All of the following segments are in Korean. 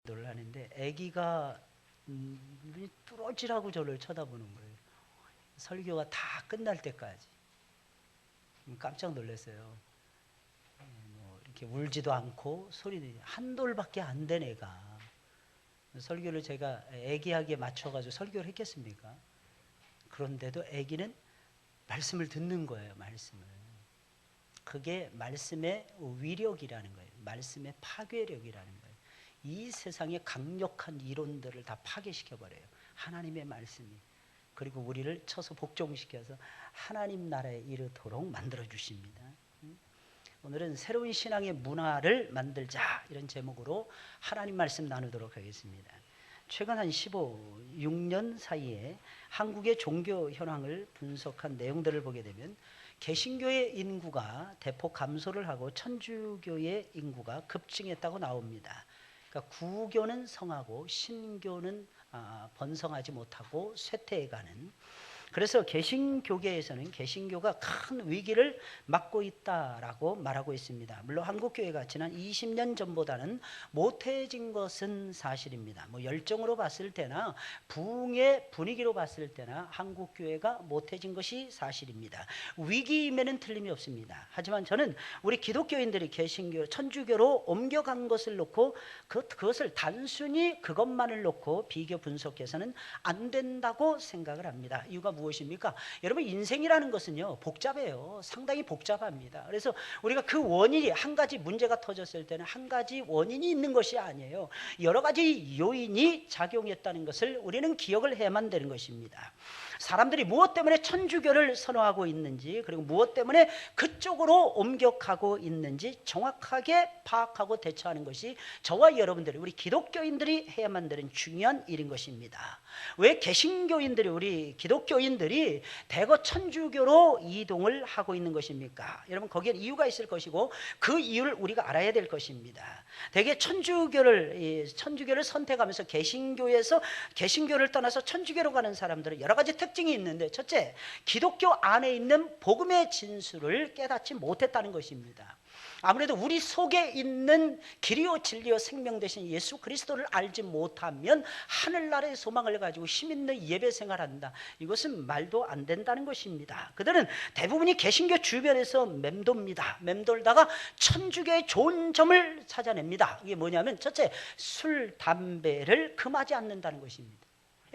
놀라는데 아기가 눈이 뚫어지라고 저를 쳐다보는 거예요. 설교가 다 끝날 때까지. 깜짝 놀랐어요. 이렇게 울지도 않고 소리도 한 돌밖에 안 된 애가 설교를 제가 애기하게 맞춰가지고 설교를 했겠습니까? 그런데도 애기는 말씀을 듣는 거예요. 말씀을. 그게 말씀의 위력이라는 거예요. 말씀의 파괴력이라는 거예요. 이 세상의 강력한 이론들을 다 파괴시켜버려요. 하나님의 말씀이. 그리고 우리를 쳐서 복종시켜서 하나님 나라에 이르도록 만들어주십니다. 오늘은 새로운 신앙의 문화를 만들자, 이런 제목으로 하나님 말씀 나누도록 하겠습니다. 최근 한 6년 사이에 한국의 종교 현황을 분석한 내용들을 보게 되면 개신교의 인구가 대폭 감소를 하고 천주교의 인구가 급증했다고 나옵니다. 그러니까 구교는 성하고 신교는 번성하지 못하고 쇠퇴해가는. 그래서 개신교계에서는 개신교가 큰 위기를 맞고 있다라고 말하고 있습니다. 물론 한국교회가 지난 20년 전보다는 못해진 것은 사실입니다. 열정으로 봤을 때나 부흥의 분위기로 봤을 때나 한국교회가 못해진 것이 사실입니다. 위기임에는 틀림이 없습니다. 하지만 저는 우리 기독교인들이 개신교, 천주교로 옮겨간 것을 놓고 그것을 단순히 그것만을 놓고 비교 분석해서는 안 된다고 생각을 합니다. 이유가 무엇입니까? 여러분, 인생이라는 것은요 복잡해요. 상당히 복잡합니다. 그래서 우리가 그 원인이 한 가지 문제가 터졌을 때는 한 가지 원인이 있는 것이 아니에요. 여러 가지 요인이 작용했다는 것을 우리는 기억을 해야만 되는 것입니다. 사람들이 무엇 때문에 천주교를 선호하고 있는지, 그리고 무엇 때문에 그쪽으로 옮겨가고 있는지 정확하게 파악하고 대처하는 것이 저와 여러분들이, 우리 기독교인들이 해야만 되는 중요한 일인 것입니다. 왜 개신교인들이, 우리 기독교인들이 대거 천주교로 이동을 하고 있는 것입니까? 여러분, 거기에 이유가 있을 것이고 그 이유를 우리가 알아야 될 것입니다. 대개 천주교를 선택하면서 개신교를 떠나서 천주교로 가는 사람들은 여러 가지 특징이 있는데, 첫째, 기독교 안에 있는 복음의 진수를 깨닫지 못했다는 것입니다. 아무래도 우리 속에 있는 길이요 진리요 생명 되신 예수 그리스도를 알지 못하면 하늘나라의 소망을 가지고 힘있는 예배 생활한다, 이것은 말도 안 된다는 것입니다. 그들은 대부분이 개신교 주변에서 맴돕니다. 맴돌다가 천주교의 좋은 점을 찾아냅니다. 이게 뭐냐면, 첫째, 술, 담배를 금하지 않는다는 것입니다.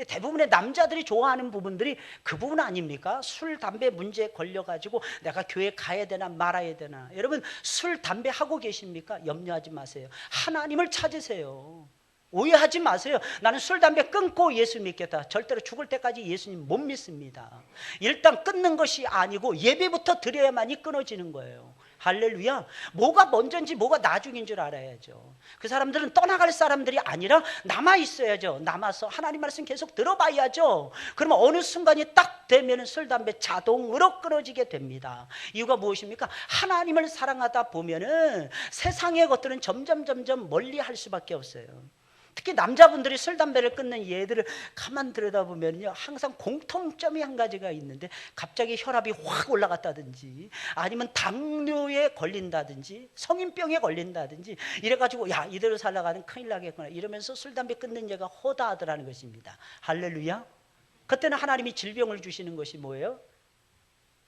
대부분의 남자들이 좋아하는 부분들이 그 부분 아닙니까? 술, 담배 문제에 걸려가지고 내가 교회 가야 되나 말아야 되나. 여러분, 술, 담배 하고 계십니까? 염려하지 마세요. 하나님을 찾으세요. 오해하지 마세요. 나는 술, 담배 끊고 예수 믿겠다. 절대로 죽을 때까지 예수님 못 믿습니다. 일단 끊는 것이 아니고 예배부터 드려야만이 끊어지는 거예요. 할렐루야. 뭐가 먼저인지 뭐가 나중인 줄 알아야죠. 그 사람들은 떠나갈 사람들이 아니라 남아 있어야죠. 남아서 하나님 말씀 계속 들어봐야죠. 그러면 어느 순간이 딱 되면 술, 담배 자동으로 끊어지게 됩니다. 이유가 무엇입니까? 하나님을 사랑하다 보면은 세상의 것들은 점점 멀리 할 수밖에 없어요. 특히 남자분들이 술, 담배를 끊는 예들을 가만 들여다보면요, 항상 공통점이 한 가지가 있는데, 갑자기 혈압이 확 올라갔다든지, 아니면 당뇨에 걸린다든지, 성인병에 걸린다든지, 이래가지고 야, 이대로 살아가는 큰일 나겠구나, 이러면서 술, 담배 끊는 예가 허다하더라는 것입니다. 할렐루야. 그때는 하나님이 질병을 주시는 것이 뭐예요?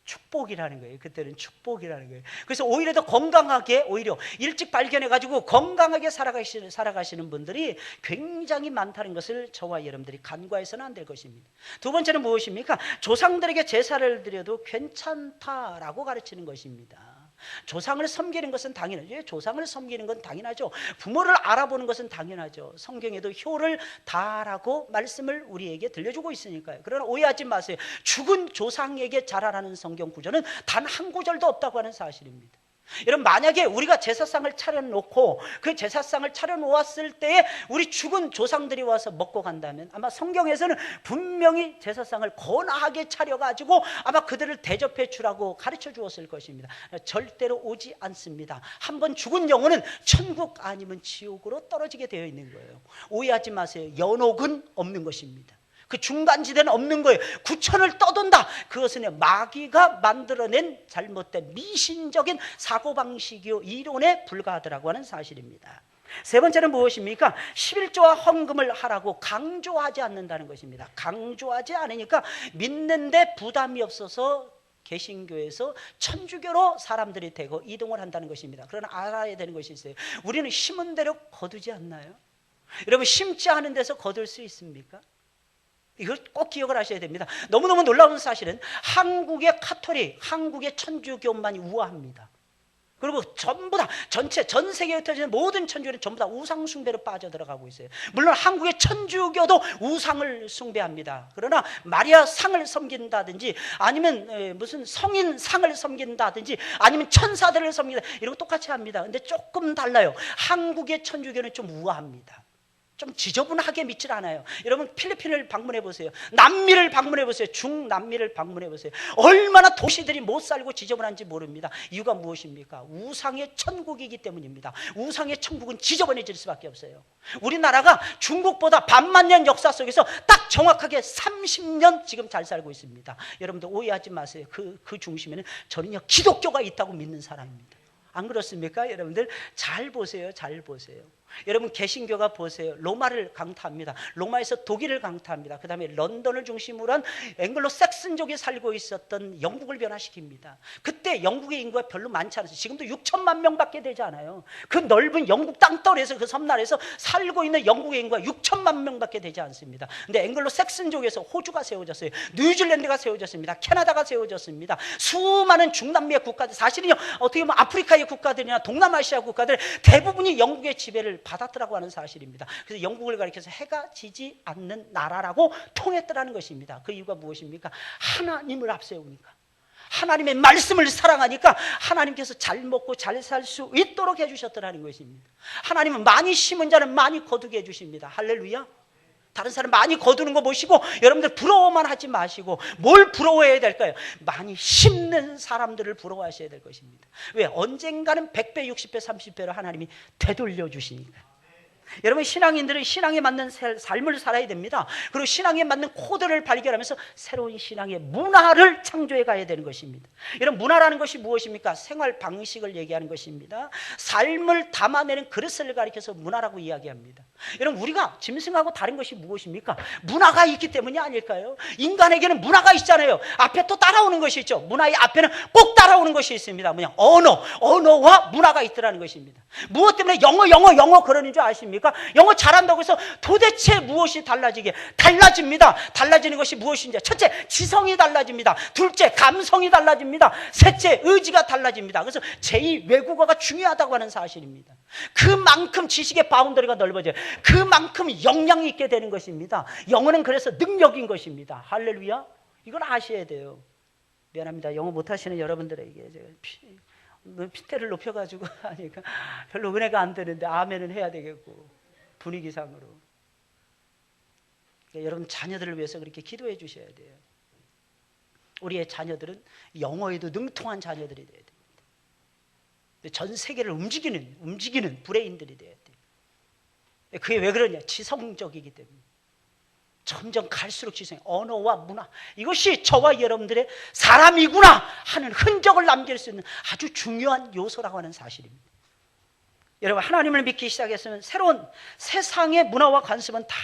축복이라는 거예요. 그때는 축복이라는 거예요. 그래서 오히려 더 건강하게, 오히려 일찍 발견해가지고 건강하게 살아가시는 분들이 굉장히 많다는 것을 저와 여러분들이 간과해서는 안 될 것입니다. 두 번째는 무엇입니까? 조상들에게 제사를 드려도 괜찮다라고 가르치는 것입니다. 조상을 섬기는 것은 당연하죠. 조상을 섬기는 건 당연하죠. 부모를 알아보는 것은 당연하죠. 성경에도 효를 다하라고 말씀을 우리에게 들려주고 있으니까요. 그러나 오해하지 마세요. 죽은 조상에게 잘하라는 성경 구절은 단 한 구절도 없다고 하는 사실입니다. 여러분, 만약에 우리가 제사상을 차려놓고 그 제사상을 차려놓았을 때에 우리 죽은 조상들이 와서 먹고 간다면 아마 성경에서는 분명히 제사상을 거나하게 차려가지고 아마 그들을 대접해 주라고 가르쳐 주었을 것입니다. 절대로 오지 않습니다. 한번 죽은 영혼은 천국 아니면 지옥으로 떨어지게 되어 있는 거예요. 오해하지 마세요. 연옥은 없는 것입니다. 그 중간지대는 없는 거예요. 구천을 떠돈다. 그것은 마귀가 만들어낸 잘못된 미신적인 사고방식이요, 이론에 불과하더라고 하는 사실입니다. 세 번째는 무엇입니까? 11조와 헌금을 하라고 강조하지 않는다는 것입니다. 강조하지 않으니까 믿는데 부담이 없어서 개신교에서 천주교로 사람들이 되고 이동을 한다는 것입니다. 그러나 알아야 되는 것이 있어요. 우리는 심은 대로 거두지 않나요? 여러분, 심지 않은 데서 거둘 수 있습니까? 이걸 꼭 기억을 하셔야 됩니다. 너무너무 놀라운 사실은 한국의 카톨릭, 한국의 천주교만이 우아합니다. 그리고 전부 다 전 세계에 흩어지는 모든 천주교는 전부 다 우상 숭배로 빠져들어가고 있어요. 물론 한국의 천주교도 우상을 숭배합니다. 그러나 마리아 상을 섬긴다든지 아니면 무슨 성인 상을 섬긴다든지 아니면 천사들을 섬긴다, 이런 거 똑같이 합니다. 근데 조금 달라요. 한국의 천주교는 좀 우아합니다. 좀 지저분하게 믿질 않아요. 여러분, 필리핀을 방문해 보세요. 남미를 방문해 보세요. 중남미를 방문해 보세요. 얼마나 도시들이 못 살고 지저분한지 모릅니다. 이유가 무엇입니까? 우상의 천국이기 때문입니다. 우상의 천국은 지저분해질 수밖에 없어요. 우리나라가 중국보다 반만 년 역사 속에서 딱 정확하게 30년 지금 잘 살고 있습니다. 여러분들 오해하지 마세요. 그 중심에는 저는요, 기독교가 있다고 믿는 사람입니다. 안 그렇습니까? 여러분들 잘 보세요. 잘 보세요. 여러분, 개신교가 보세요. 로마를 강타합니다. 로마에서 독일을 강타합니다. 그 다음에 런던을 중심으로 한 앵글로 삭슨족이 살고 있었던 영국을 변화시킵니다. 그때 영국의 인구가 별로 많지 않았어요. 지금도 6천만 명밖에 되지 않아요. 그 넓은 영국 땅덩어리에서, 그 섬나라에서 살고 있는 영국의 인구가 6천만 명밖에 되지 않습니다. 근데 앵글로 삭슨족에서 호주가 세워졌어요. 뉴질랜드가 세워졌습니다. 캐나다가 세워졌습니다. 수많은 중남미의 국가들, 사실은요, 어떻게 보면 아프리카의 국가들이나 동남아시아 국가들 대부분이 영국의 지배를 받았더라고 하는 사실입니다. 그래서 영국을 가리켜서 해가 지지 않는 나라라고 통했더라는 것입니다. 그 이유가 무엇입니까? 하나님을 앞세우니까, 하나님의 말씀을 사랑하니까 하나님께서 잘 먹고 잘 살 수 있도록 해주셨더라는 것입니다. 하나님은 많이 심은 자는 많이 거두게 해주십니다. 할렐루야. 다른 사람 많이 거두는 거 보시고 여러분들 부러워만 하지 마시고, 뭘 부러워해야 될까요? 많이 심는 사람들을 부러워하셔야 될 것입니다. 왜? 언젠가는 100배, 60배, 30배로 하나님이 되돌려 주시니까. 여러분, 신앙인들은 신앙에 맞는 삶을 살아야 됩니다. 그리고 신앙에 맞는 코드를 발견하면서 새로운 신앙의 문화를 창조해 가야 되는 것입니다. 여러분, 문화라는 것이 무엇입니까? 생활 방식을 얘기하는 것입니다. 삶을 담아내는 그릇을 가리켜서 문화라고 이야기합니다. 여러분, 우리가 짐승하고 다른 것이 무엇입니까? 문화가 있기 때문이 아닐까요? 인간에게는 문화가 있잖아요. 앞에 또 따라오는 것이 있죠. 문화의 앞에는 꼭 따라오는 것이 있습니다. 뭐냐? 언어와 문화가 있더라는 것입니다. 무엇 때문에 영어 그러는 줄 아십니까? 영어 잘한다고 해서 도대체 무엇이 달라집니다. 달라지는 것이 무엇인지, 첫째, 지성이 달라집니다. 둘째, 감성이 달라집니다. 셋째, 의지가 달라집니다. 그래서 제2 외국어가 중요하다고 하는 사실입니다. 그만큼 지식의 바운더리가 넓어져요. 그만큼 역량이 있게 되는 것입니다. 영어는 그래서 능력인 것입니다. 할렐루야. 이걸 아셔야 돼요. 미안합니다. 영어 못하시는 여러분들에게 제가 핏대를 높여가지고 하니까 별로 은혜가 안 되는데 아멘은 해야 되겠고, 분위기상으로. 그러니까 여러분, 자녀들을 위해서 그렇게 기도해 주셔야 돼요. 우리의 자녀들은 영어에도 능통한 자녀들이 돼야 됩니다. 전 세계를 움직이는 브레인들이 돼야 돼요. 그게 왜 그러냐? 지성적이기 때문에. 점점 갈수록 지성이, 언어와 문화, 이것이 저와 여러분들의 사람이구나 하는 흔적을 남길 수 있는 아주 중요한 요소라고 하는 사실입니다. 여러분, 하나님을 믿기 시작했으면 새로운 세상의 문화와 관습은 다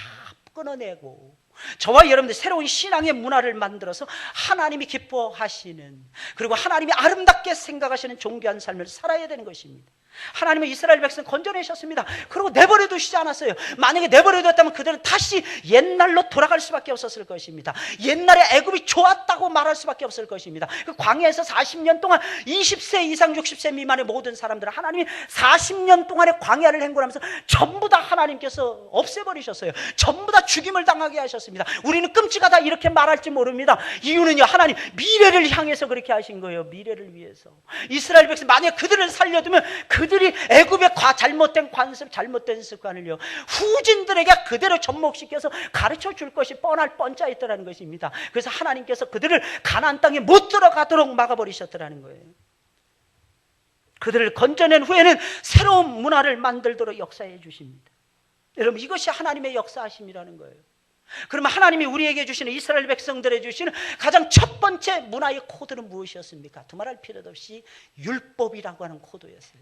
끊어내고, 저와 여러분들 새로운 신앙의 문화를 만들어서 하나님이 기뻐하시는, 그리고 하나님이 아름답게 생각하시는 존귀한 삶을 살아야 되는 것입니다. 하나님은 이스라엘 백성 건져내셨습니다. 그리고 내버려 두시지 않았어요. 만약에 내버려 뒀다면 그들은 다시 옛날로 돌아갈 수밖에 없었을 것입니다. 옛날에 애굽이 좋았다고 말할 수밖에 없을 것입니다. 그 광야에서 40년 동안 20세 이상 60세 미만의 모든 사람들은 하나님이 40년 동안의 광야를 행군하면서 전부 다 하나님께서 없애버리셨어요. 전부 다 죽임을 당하게 하셨습니다. 우리는 끔찍하다 이렇게 말할지 모릅니다. 이유는요, 하나님 미래를 향해서 그렇게 하신 거예요. 미래를 위해서. 이스라엘 백성 만약에 그들을 살려두면 그들이 애굽의 잘못된 관습, 잘못된 습관을요, 후진들에게 그대로 접목시켜서 가르쳐 줄 것이 뻔할 뻔짜 있더라는 것입니다. 그래서 하나님께서 그들을 가나안 땅에 못 들어가도록 막아버리셨더라는 거예요. 그들을 건져낸 후에는 새로운 문화를 만들도록 역사해 주십니다. 여러분, 이것이 하나님의 역사하심이라는 거예요. 그러면 하나님이 우리에게 주시는, 이스라엘 백성들에게 주시는 가장 첫 번째 문화의 코드는 무엇이었습니까? 두말할 필요도 없이 율법이라고 하는 코드였어요.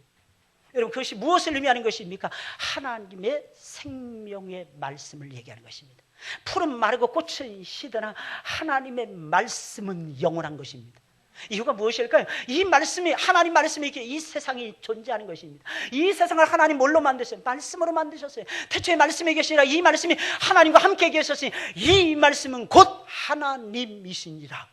여러분, 그것이 무엇을 의미하는 것입니까? 하나님의 생명의 말씀을 얘기하는 것입니다. 풀은 마르고 꽃은 시드나 하나님의 말씀은 영원한 것입니다. 이유가 무엇일까요? 이 말씀이, 하나님 말씀이 이렇게 이 세상이 존재하는 것입니다. 이 세상을 하나님 뭘로 만드셨어요? 말씀으로 만드셨어요. 태초에 말씀이 계시니라 이 말씀이 하나님과 함께 계셨으니 이 말씀은 곧 하나님이시니라.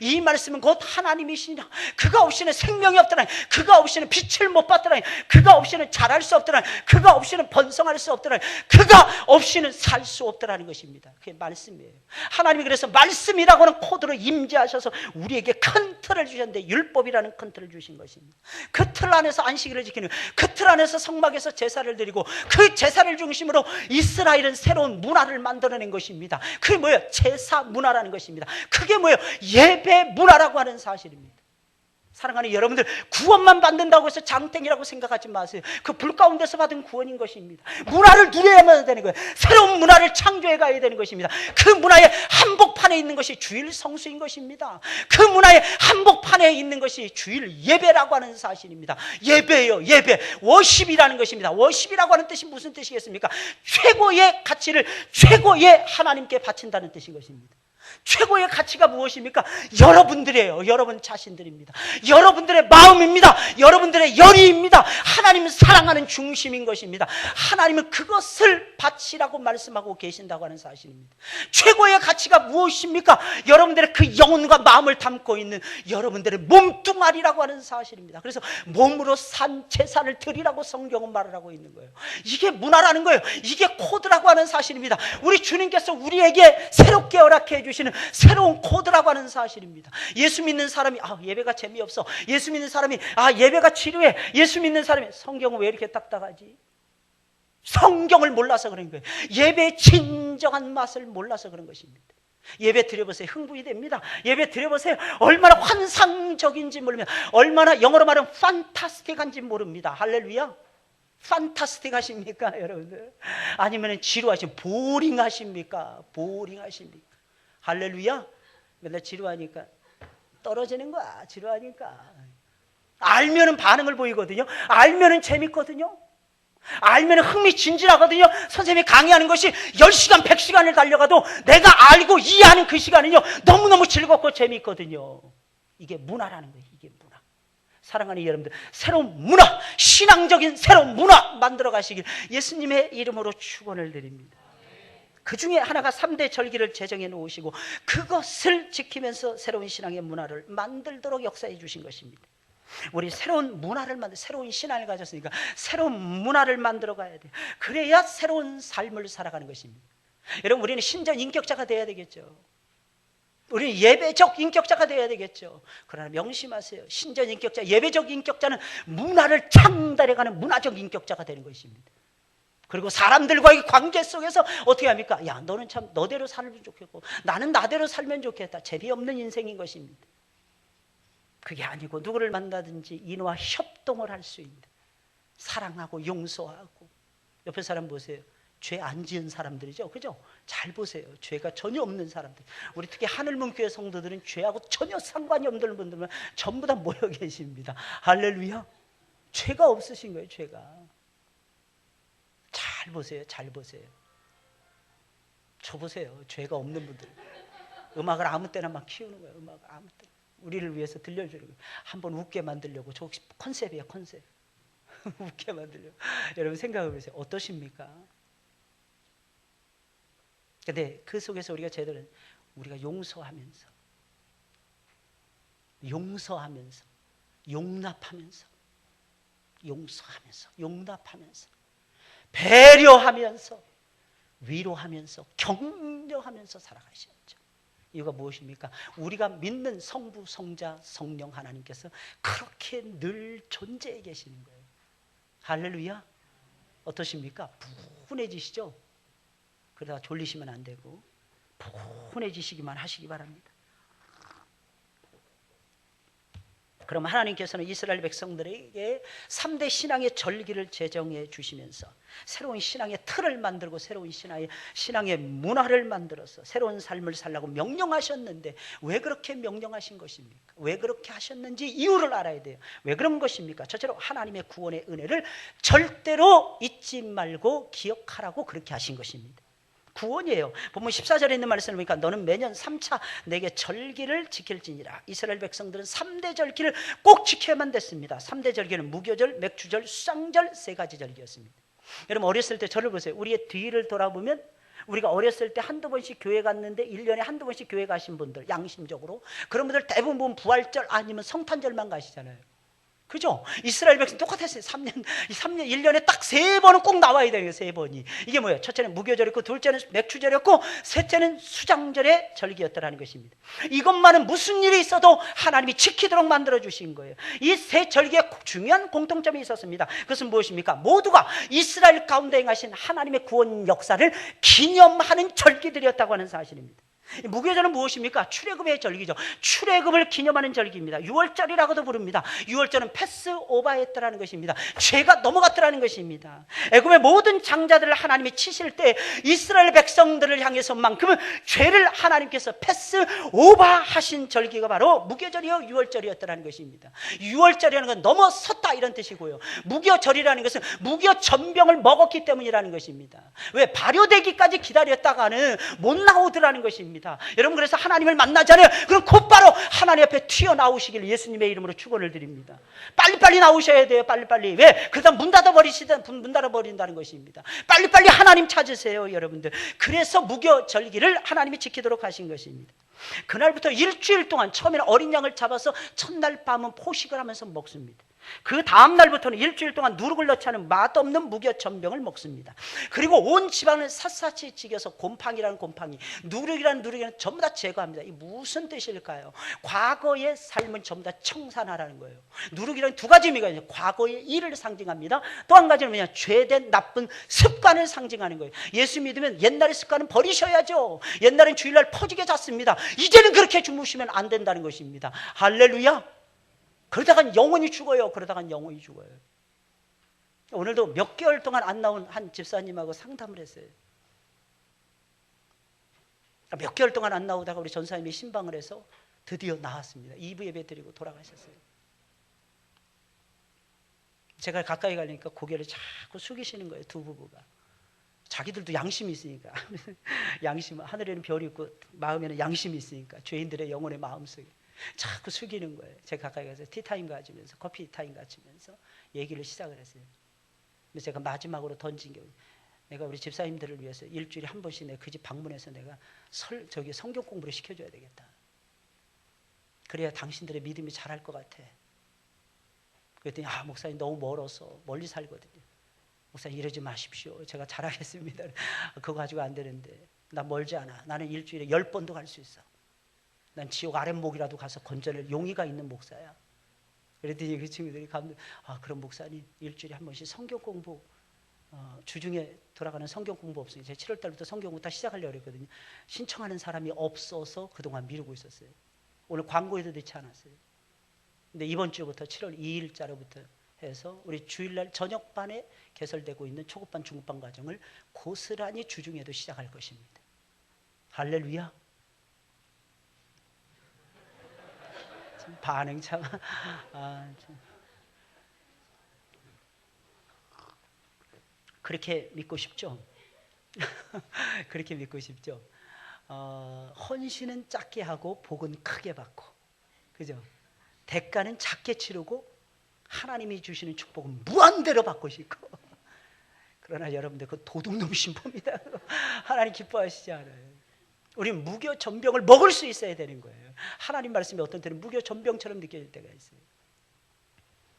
이 말씀은 곧 하나님이시니라. 그가 없이는 생명이 없더라. 그가 없이는 빛을 못 받더라. 그가 없이는 자랄 수 없더라. 그가 없이는 번성할 수 없더라. 그가 없이는 살 수 없더라는 것입니다. 그게 말씀이에요. 하나님이 그래서 말씀이라고 하는 코드로 임재하셔서 우리에게 큰 틀을 주셨는데, 율법이라는 큰 틀을 주신 것입니다. 그 틀 안에서 안식일을 지키는, 그 틀 안에서 성막에서 제사를 드리고, 그 제사를 중심으로 이스라엘은 새로운 문화를 만들어낸 것입니다. 그게 뭐예요? 제사 문화라는 것입니다. 그게 뭐예요? 예배 문화라고 하는 사실입니다. 사랑하는 여러분들, 구원만 받는다고 해서 장땡이라고 생각하지 마세요. 그 불 가운데서 받은 구원인 것입니다. 문화를 누려야만 되는 거예요. 새로운 문화를 창조해 가야 되는 것입니다. 그 문화의 한복판에 있는 것이 주일 성수인 것입니다. 그 문화의 한복판에 있는 것이 주일 예배라고 하는 사실입니다. 예배예요. 예배, 워십이라는 것입니다. 워십이라고 하는 뜻이 무슨 뜻이겠습니까? 최고의 가치를 최고의 하나님께 바친다는 뜻인 것입니다. 최고의 가치가 무엇입니까? 여러분들이에요. 여러분 자신들입니다. 여러분들의 마음입니다. 여러분들의 열의입니다. 하나님은 사랑하는 중심인 것입니다. 하나님은 그것을 바치라고 말씀하고 계신다고 하는 사실입니다. 최고의 가치가 무엇입니까? 여러분들의 그 영혼과 마음을 담고 있는 여러분들의 몸뚱아리라고 하는 사실입니다. 그래서 몸으로 산 제사를 드리라고 성경은 말을 하고 있는 거예요. 이게 문화라는 거예요. 이게 코드라고 하는 사실입니다. 우리 주님께서 우리에게 새롭게 허락해 주시는 새로운 코드라고 하는 사실입니다. 예수 믿는 사람이 예배가 재미없어. 예수 믿는 사람이 예배가 지루해. 예수 믿는 사람이 성경은 왜 이렇게 딱딱하지? 성경을 몰라서 그런 거예요. 예배의 진정한 맛을 몰라서 그런 것입니다. 예배 드려보세요. 흥분이 됩니다. 예배 드려보세요. 얼마나 환상적인지 모릅니다. 얼마나 영어로 말하면 판타스틱한지 모릅니다. 할렐루야. 판타스틱 하십니까 여러분들? 아니면 지루하시면 보링 하십니까? 보링 하십니까? 할렐루야. 근데 지루하니까 떨어지는 거야. 지루하니까. 알면은 반응을 보이거든요. 알면은 재밌거든요. 알면 흥미진진하거든요. 선생님이 강의하는 것이 10시간, 100시간을 달려가도 내가 알고 이해하는 그 시간은요, 너무너무 즐겁고 재밌거든요. 이게 문화라는 거예요. 이게 문화. 사랑하는 여러분들, 새로운 문화, 신앙적인 새로운 문화 만들어 가시길 예수님의 이름으로 축원을 드립니다. 그 중에 하나가 3대 절기를 제정해 놓으시고 그것을 지키면서 새로운 신앙의 문화를 만들도록 역사해 주신 것입니다. 우리 새로운 문화를 새로운 신앙을 가졌으니까 새로운 문화를 만들어 가야 돼요. 그래야 새로운 삶을 살아가는 것입니다. 여러분, 우리는 신전 인격자가 되어야 되겠죠. 우리는 예배적 인격자가 되어야 되겠죠. 그러나 명심하세요. 신전 인격자, 예배적 인격자는 문화를 창달해가는 문화적 인격자가 되는 것입니다. 그리고 사람들과의 관계 속에서 어떻게 합니까? 야, 너는 참 너대로 살면 좋겠고 나는 나대로 살면 좋겠다. 재미없는 인생인 것입니다. 그게 아니고 누구를 만나든지 인과 협동을 할 수 있는, 사랑하고 용서하고. 옆에 사람 보세요. 죄 안 지은 사람들이죠. 그죠? 잘 보세요. 죄가 전혀 없는 사람들. 우리 특히 하늘문교회 성도들은 죄하고 전혀 상관이 없는 분들은 전부 다 모여 계십니다. 할렐루야. 죄가 없으신 거예요. 죄가. 잘 보세요. 잘 보세요. 저 보세요. 죄가 없는 분들. 음악을 아무 때나 막 키우는 거예요. 음악을 아무 때나. 우리를 위해서 들려주는 거예요. 한번 웃게 만들려고. 저 컨셉이에요. 컨셉. 웃게 만들려고. 여러분 생각해 보세요. 어떠십니까? 근데 그 속에서 우리가 제대로 용서하면서 용납하면서 용납하면서 배려하면서 위로하면서 격려하면서 살아가셔야죠. 이유가 무엇입니까? 우리가 믿는 성부, 성자, 성령 하나님께서 그렇게 늘 존재해 계시는 거예요. 할렐루야. 어떠십니까? 푸근해지시죠? 그러다가 졸리시면 안 되고 푸근해지시기만 하시기 바랍니다. 그럼 하나님께서는 이스라엘 백성들에게 3대 신앙의 절기를 제정해 주시면서 새로운 신앙의 틀을 만들고 새로운 신앙의 문화를 만들어서 새로운 삶을 살라고 명령하셨는데 왜 그렇게 명령하신 것입니까? 왜 그렇게 하셨는지 이유를 알아야 돼요. 왜 그런 것입니까? 첫째로 하나님의 구원의 은혜를 절대로 잊지 말고 기억하라고 그렇게 하신 것입니다. 구원이에요. 본문 14절에 있는 말씀을 보니까 너는 매년 3차 내게 절기를 지킬지니라. 이스라엘 백성들은 3대 절기를 꼭 지켜야만 됐습니다. 3대 절기는 무교절, 맥주절, 수장절 3가지 절기였습니다. 여러분 어렸을 때 저를 보세요. 우리의 뒤를 돌아보면 우리가 어렸을 때 한두 번씩 교회 갔는데 1년에 한두 번씩 교회 가신 분들 양심적으로 그런 분들 대부분 부활절 아니면 성탄절만 가시잖아요. 그죠? 이스라엘 백성 똑같았어요. 3년, 1년에 딱 3번은 꼭 나와야 돼요. 3번이. 이게 뭐예요? 첫째는 무교절이었고, 둘째는 맥주절이었고, 셋째는 수장절의 절기였다라는 것입니다. 이것만은 무슨 일이 있어도 하나님이 지키도록 만들어주신 거예요. 이 세 절기에 중요한 공통점이 있었습니다. 그것은 무엇입니까? 모두가 이스라엘 가운데 행하신 하나님의 구원 역사를 기념하는 절기들이었다고 하는 사실입니다. 무교절은 무엇입니까? 출애굽의 절기죠. 출애굽을 기념하는 절기입니다. 6월절이라고도 부릅니다. 6월절은 패스오버했더라는 것입니다. 죄가 넘어갔더라는 것입니다. 애굽의 모든 장자들을 하나님이 치실 때 이스라엘 백성들을 향해서만큼은 죄를 하나님께서 패스오버하신 절기가 바로 무교절이요 6월절이었더라는 것입니다. 6월절이라는 건 넘어섰다 이런 뜻이고요. 무교절이라는 것은 무교 전병을 먹었기 때문이라는 것입니다. 왜? 발효되기까지 기다렸다가는 못 나오더라는 것입니다. 여러분 그래서 하나님을 만나잖아요. 그럼 곧바로 하나님 앞에 튀어나오시길 예수님의 이름으로 축원을 드립니다. 빨리빨리 나오셔야 돼요. 빨리빨리. 왜? 그러다 문 닫아버린다는 것입니다. 빨리빨리 하나님 찾으세요 여러분들. 그래서 무교절기를 하나님이 지키도록 하신 것입니다. 그날부터 일주일 동안 처음에는 어린 양을 잡아서 첫날 밤은 포식을 하면서 먹습니다. 그 다음 날부터는 일주일 동안 누룩을 넣지 않은 맛없는 무교전병을 먹습니다. 그리고 온 집안을 샅샅이 지겨서 곰팡이라는 누룩이라는 전부 다 제거합니다. 이 무슨 뜻일까요? 과거의 삶은 전부 다 청산하라는 거예요. 누룩이라는 2가지 의미가 있어요. 과거의 일을 상징합니다. 또 한 가지는 뭐냐? 죄된 나쁜 습관을 상징하는 거예요. 예수 믿으면 옛날의 습관은 버리셔야죠. 옛날엔 주일날 퍼지게 잤습니다. 이제는 그렇게 주무시면 안 된다는 것입니다. 할렐루야. 그러다간 영원히 죽어요. 오늘도 몇 개월 동안 안 나온 한 집사님하고 상담을 했어요. 몇 개월 동안 안 나오다가 우리 전사님이 신방을 해서 드디어 나왔습니다. 2부 예배 드리고 돌아가셨어요. 제가 가까이 가니까 고개를 자꾸 숙이시는 거예요. 두 부부가. 자기들도 양심이 있으니까. 양심, 하늘에는 별이 있고 마음에는 양심이 있으니까 죄인들의 영혼의 마음속에 자꾸 숙이는 거예요. 제가 가까이 가서 티타임 가지면서 커피 타임 가지면서 얘기를 시작을 했어요. 근데 제가 마지막으로 던진 게 내가 우리 집사님들을 위해서 일주일에 한 번씩 내가 그 집 방문해서 내가 성경 공부를 시켜줘야 되겠다. 그래야 당신들의 믿음이 자랄 것 같아. 그랬더니 목사님 너무 멀어서 멀리 살거든요. 목사님 이러지 마십시오. 제가 잘하겠습니다. 그거 가지고 안 되는데 나 멀지 않아. 나는 일주일에 10번도 갈 수 있어. 난 지옥 아랫목이라도 가서 건져낼 용의가 있는 목사야. 그랬더니 그 친구들이 그럼 목사님 일주일에 한 번씩 성경 공부 주중에 돌아가는 성경 공부 없으니 제가 7월 달부터 성경 공부 다 시작하려고 했거든요. 신청하는 사람이 없어서 그동안 미루고 있었어요. 오늘 광고에도 넣지 않았어요. 근데 이번 주부터 7월 2일자로부터 해서 우리 주일날 저녁반에 개설되고 있는 초급반 중급반 과정을 고스란히 주중에도 시작할 것입니다. 할렐루야. 반응 참. 그렇게 믿고 싶죠? 그렇게 믿고 싶죠? 헌신은 작게 하고 복은 크게 받고, 그죠? 대가는 작게 치르고 하나님이 주시는 축복은 무한대로 받고 싶고. 그러나 여러분들 그 도둑놈 신부입니다. 하나님 기뻐하시지 않아요. 우리는 무교 전병을 먹을 수 있어야 되는 거예요. 하나님 말씀이 어떤 때는 무교 전병처럼 느껴질 때가 있어요.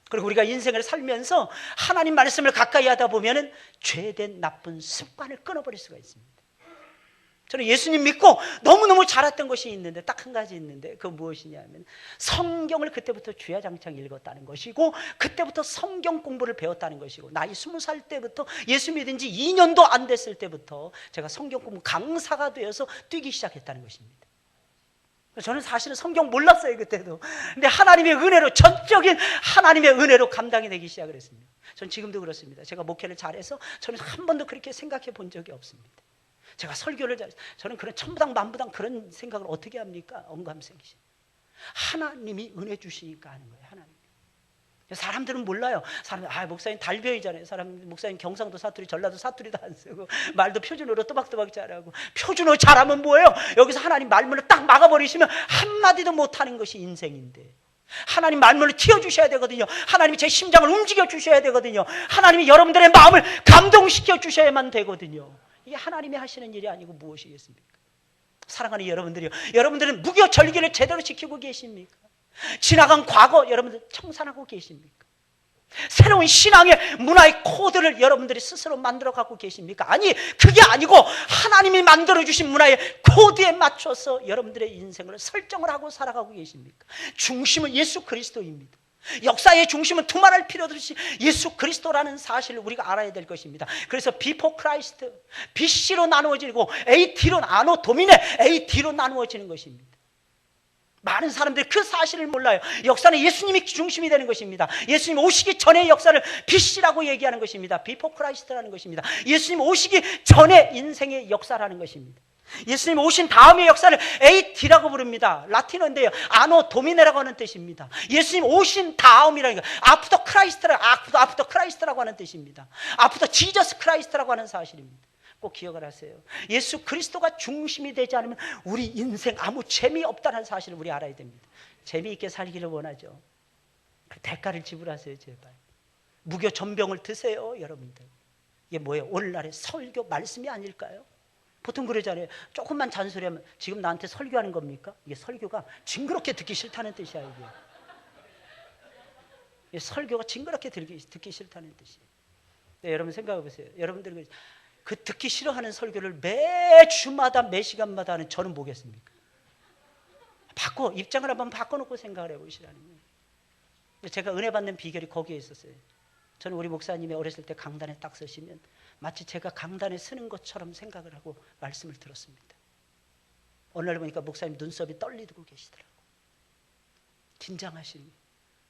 그리고 우리가 인생을 살면서 하나님 말씀을 가까이 하다 보면은 죄된 나쁜 습관을 끊어버릴 수가 있습니다. 저는 예수님 믿고 너무너무 자랐던 것이 있는데 딱 한 가지 있는데 그건 무엇이냐면 성경을 그때부터 주야장창 읽었다는 것이고 그때부터 성경 공부를 배웠다는 것이고 나이 20살 때부터 예수 믿은 지 2년도 안 됐을 때부터 제가 성경 공부 강사가 되어서 뛰기 시작했다는 것입니다. 저는 사실은 성경 몰랐어요, 그때도. 근데 하나님의 은혜로, 전적인 하나님의 은혜로 감당이 되기 시작을 했습니다. 전 지금도 그렇습니다. 제가 목회를 잘해서 저는 한 번도 그렇게 생각해 본 적이 없습니다. 제가 설교를 잘해서 저는 그런 천부당 만부당 그런 생각을 어떻게 합니까? 언감생심. 하나님이 은혜 주시니까 하는 거예요. 하나님. 사람들은 몰라요. 사람들, 목사님 달벼이잖아요. 목사님 경상도 사투리, 전라도 사투리도 안 쓰고 말도 표준어로 또박또박 잘하고. 표준어 잘하면 뭐예요? 여기서 하나님 말문을 딱 막아버리시면 한마디도 못하는 것이 인생인데, 하나님 말문을 튀어주셔야 되거든요. 하나님이 제 심장을 움직여 주셔야 되거든요. 하나님이 여러분들의 마음을 감동시켜 주셔야만 되거든요. 이게 하나님이 하시는 일이 아니고 무엇이겠습니까? 사랑하는 여러분들이요, 여러분들은 무교절기를 제대로 지키고 계십니까? 지나간 과거 여러분들 청산하고 계십니까? 새로운 신앙의 문화의 코드를 여러분들이 스스로 만들어 갖고 계십니까? 아니, 그게 아니고 하나님이 만들어 주신 문화의 코드에 맞춰서 여러분들의 인생을 설정을 하고 살아가고 계십니까? 중심은 예수 그리스도입니다. 역사의 중심은 두말할 필요도 없이 예수 그리스도라는 사실을 우리가 알아야 될 것입니다. 그래서 비포 크라이스트, BC로 나누어지고 AT로 아노 도미네 AT로 나누어지는 것입니다. 많은 사람들이 그 사실을 몰라요. 역사는 예수님이 중심이 되는 것입니다. 예수님 오시기 전의 역사를 BC라고 얘기하는 것입니다. 비포 크라이스트라는 것입니다. 예수님 오시기 전의 인생의 역사라는 것입니다. 예수님 오신 다음의 역사를 AT라고 부릅니다. 라틴어인데요, 아노 도미네라고 하는 뜻입니다. 예수님 오신 다음이라는 거, 아프터 크라이스트라고 하는 뜻입니다. 아프터 지저스 크라이스트라고 하는 사실입니다. 꼭 기억을 하세요. 예수 그리스도가 중심이 되지 않으면 우리 인생 아무 재미없다는 사실을 우리 알아야 됩니다. 재미있게 살기를 원하죠. 그 대가를 지불하세요, 제발. 무교 전병을 드세요, 여러분들. 이게 뭐예요? 오늘날의 설교 말씀이 아닐까요? 보통 그러잖아요. 조금만 잔소리하면 지금 나한테 설교하는 겁니까? 이게 설교가 징그럽게 듣기 싫다는 뜻이야, 이게. 설교가 징그럽게 듣기 싫다는 뜻이에요. 네, 여러분 생각해 보세요. 여러분들 그 듣기 싫어하는 설교를 매 주마다 매 시간마다 하는 저는 뭐겠습니까? 입장을 한번 바꿔놓고 생각을 해보시라는 거예요. 제가 은혜 받는 비결이 거기에 있었어요. 저는 우리 목사님이 어렸을 때 강단에 딱 서시면 마치 제가 강단에 서는 것처럼 생각을 하고 말씀을 들었습니다. 어느 날 보니까 목사님 눈썹이 떨리고 계시더라고요. 긴장하시는 거예요.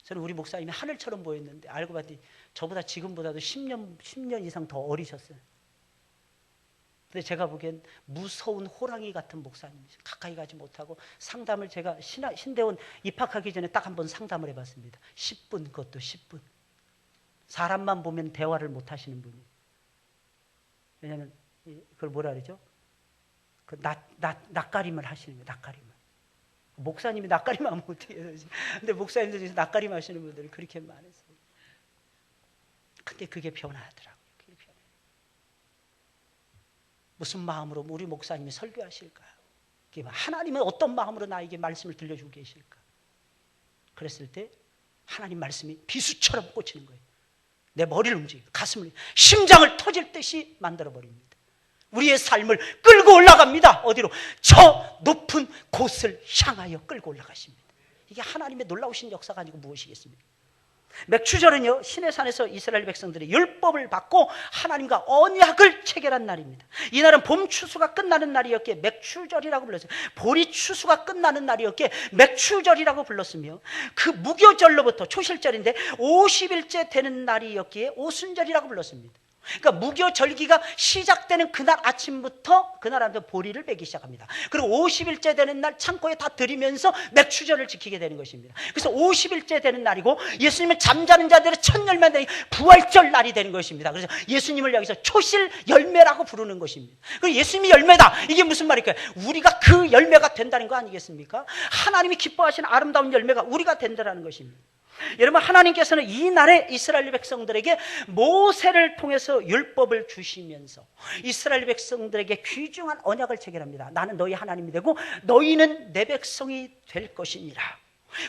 저는 우리 목사님이 하늘처럼 보였는데 알고 봤더니 저보다 지금보다도 10년 이상 더 어리셨어요. 근데 제가 보기엔 무서운 호랑이 같은 목사님이죠. 가까이 가지 못하고 상담을 제가 신대원 입학하기 전에 딱 한 번 상담을 해봤습니다. 10분, 그것도 10분. 사람만 보면 대화를 못 하시는 분이. 왜냐하면 그걸 뭐라 그러죠? 그 낯가림을 하시는 거예요. 낯가림을. 목사님이 낯가림 하면 어떻게 해요? 근데 목사님들 중에서 낯가림 하시는 분들이 그렇게 많으세요. 근데 그게 변화하더라고요. 그게 변해. 무슨 마음으로 우리 목사님이 설교하실까요? 하나님은 어떤 마음으로 나에게 말씀을 들려주고 계실까? 그랬을 때 하나님 말씀이 비수처럼 꽂히는 거예요. 내 머리를 움직이고 가슴을, 심장을 터질 듯이 만들어버립니다. 우리의 삶을 끌고 올라갑니다. 어디로? 저 높은 곳을 향하여 끌고 올라가십니다. 이게 하나님의 놀라우신 역사가 아니고 무엇이겠습니까? 맥추절은요, 시내산에서 이스라엘 백성들이 율법을 받고 하나님과 언약을 체결한 날입니다. 이날은 봄 추수가 끝나는 날이었기에 맥추절이라고 불렀어요. 보리 추수가 끝나는 날이었기에 맥추절이라고 불렀으며, 그 무교절로부터 초실절인데 50일째 되는 날이었기에 오순절이라고 불렀습니다. 그러니까 무교절기가 시작되는 그날 아침부터 그날한테 보리를 베기 시작합니다. 그리고 50일째 되는 날 창고에 다 들이면서 맥추절을 지키게 되는 것입니다. 그래서 50일째 되는 날이고, 예수님은 잠자는 자들의 첫 열매 되는 부활절 날이 되는 것입니다. 그래서 예수님을 여기서 초실 열매라고 부르는 것입니다. 그리고 예수님이 열매다, 이게 무슨 말일까요? 우리가 그 열매가 된다는 거 아니겠습니까? 하나님이 기뻐하시는 아름다운 열매가 우리가 된다는 것입니다. 여러분, 하나님께서는 이 날에 이스라엘 백성들에게 모세를 통해서 율법을 주시면서 이스라엘 백성들에게 귀중한 언약을 체결합니다. 나는 너희 하나님이 되고 너희는 내 백성이 될 것이니라.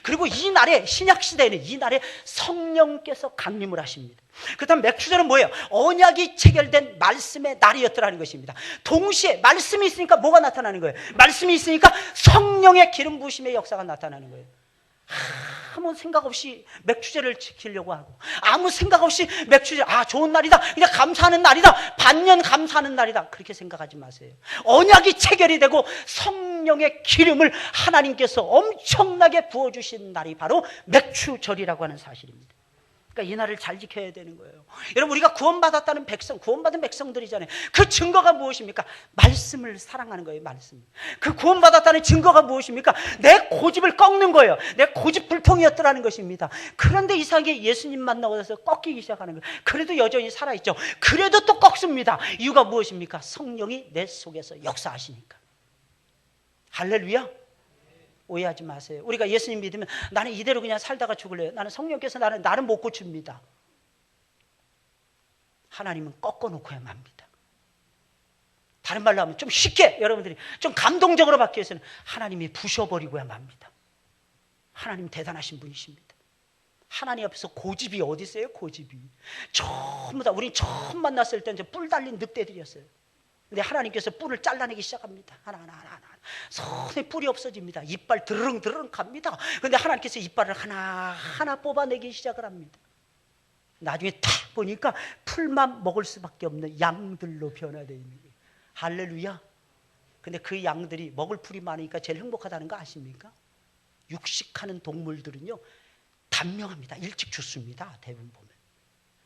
그리고 이 날에, 신약시대에는 이 날에 성령께서 강림을 하십니다. 그렇다면 맥추절은 뭐예요? 언약이 체결된 말씀의 날이었더라는 것입니다. 동시에 말씀이 있으니까 뭐가 나타나는 거예요? 말씀이 있으니까 성령의 기름 부으심의 역사가 나타나는 거예요. 아무 생각 없이 맥주제를 지키려고 하고, 아무 생각 없이 맥주제, 좋은 날이다, 그냥 감사하는 날이다, 반년 감사하는 날이다, 그렇게 생각하지 마세요. 언약이 체결이 되고 성령의 기름을 하나님께서 엄청나게 부어주신 날이 바로 맥주절이라고 하는 사실입니다. 그러니까 이 날을 잘 지켜야 되는 거예요. 여러분, 우리가 구원받았다는 백성, 구원받은 백성들이잖아요. 그 증거가 무엇입니까? 말씀을 사랑하는 거예요. 말씀. 그 구원받았다는 증거가 무엇입니까? 내 고집을 꺾는 거예요. 내 고집 불통이었더라는 것입니다. 그런데 이상하게 예수님 만나고 나서 꺾이기 시작하는 거예요. 그래도 여전히 살아있죠. 그래도 또 꺾습니다. 이유가 무엇입니까? 성령이 내 속에서 역사하시니까. 할렐루야. 오해하지 마세요. 우리가 예수님 믿으면 나는 이대로 그냥 살다가 죽을래요. 나는 성령께서 나를 못 고칩니다. 하나님은 꺾어놓고야 맙니다. 다른 말로 하면 좀 쉽게 여러분들이 좀 감동적으로 받기 위해서는 하나님이 부셔버리고야 맙니다. 하나님 대단하신 분이십니다. 하나님 앞에서 고집이 어디 있어요? 고집이. 전부 다 우린 처음 만났을 때 이제 뿔 달린 늑대들이었어요. 근데 하나님께서 뿔을 잘라내기 시작합니다. 하나하나. 손에 뿔이 없어집니다. 이빨 드르릉 갑니다. 그런데 하나님께서 이빨을 하나하나 뽑아내기 시작을 합니다. 나중에 탁 보니까 풀만 먹을 수밖에 없는 양들로 변화되어 있는 거예요. 할렐루야. 근데 그 양들이 먹을 풀이 많으니까 제일 행복하다는 거 아십니까? 육식하는 동물들은요, 단명합니다. 일찍 죽습니다. 대부분 보면.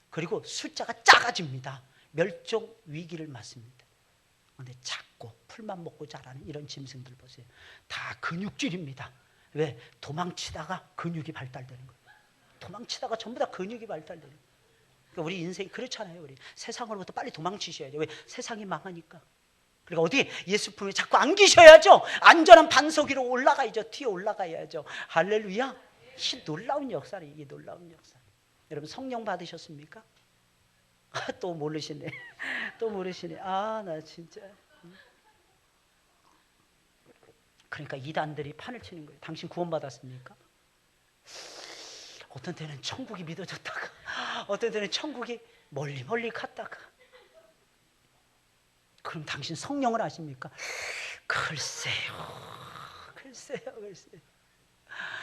그리고 숫자가 작아집니다. 멸종 위기를 맞습니다. 그런데 작고 풀만 먹고 자라는 이런 짐승들 보세요. 다 근육질입니다. 왜? 도망치다가 근육이 발달되는 거예요. 도망치다가 전부 다 근육이 발달되는 거예요. 그러니까 우리 인생이 그렇잖아요. 우리 세상으로부터 빨리 도망치셔야죠. 왜? 세상이 망하니까. 그러니까 어디 예수 품에 자꾸 안기셔야죠. 안전한 반석 위로 올라가야죠. 튀어 올라가야죠. 할렐루야. 이 놀라운 역사를, 이게 놀라운 역사. 여러분, 성령 받으셨습니까? 또 모르시네. 또 모르시네. 나 진짜. 그러니까 이단들이 판을 치는 거예요. 당신 구원받았습니까? 어떤 때는 천국이 믿어졌다가, 어떤 때는 천국이 멀리 갔다가. 그럼 당신 성령을 아십니까? 글쎄요.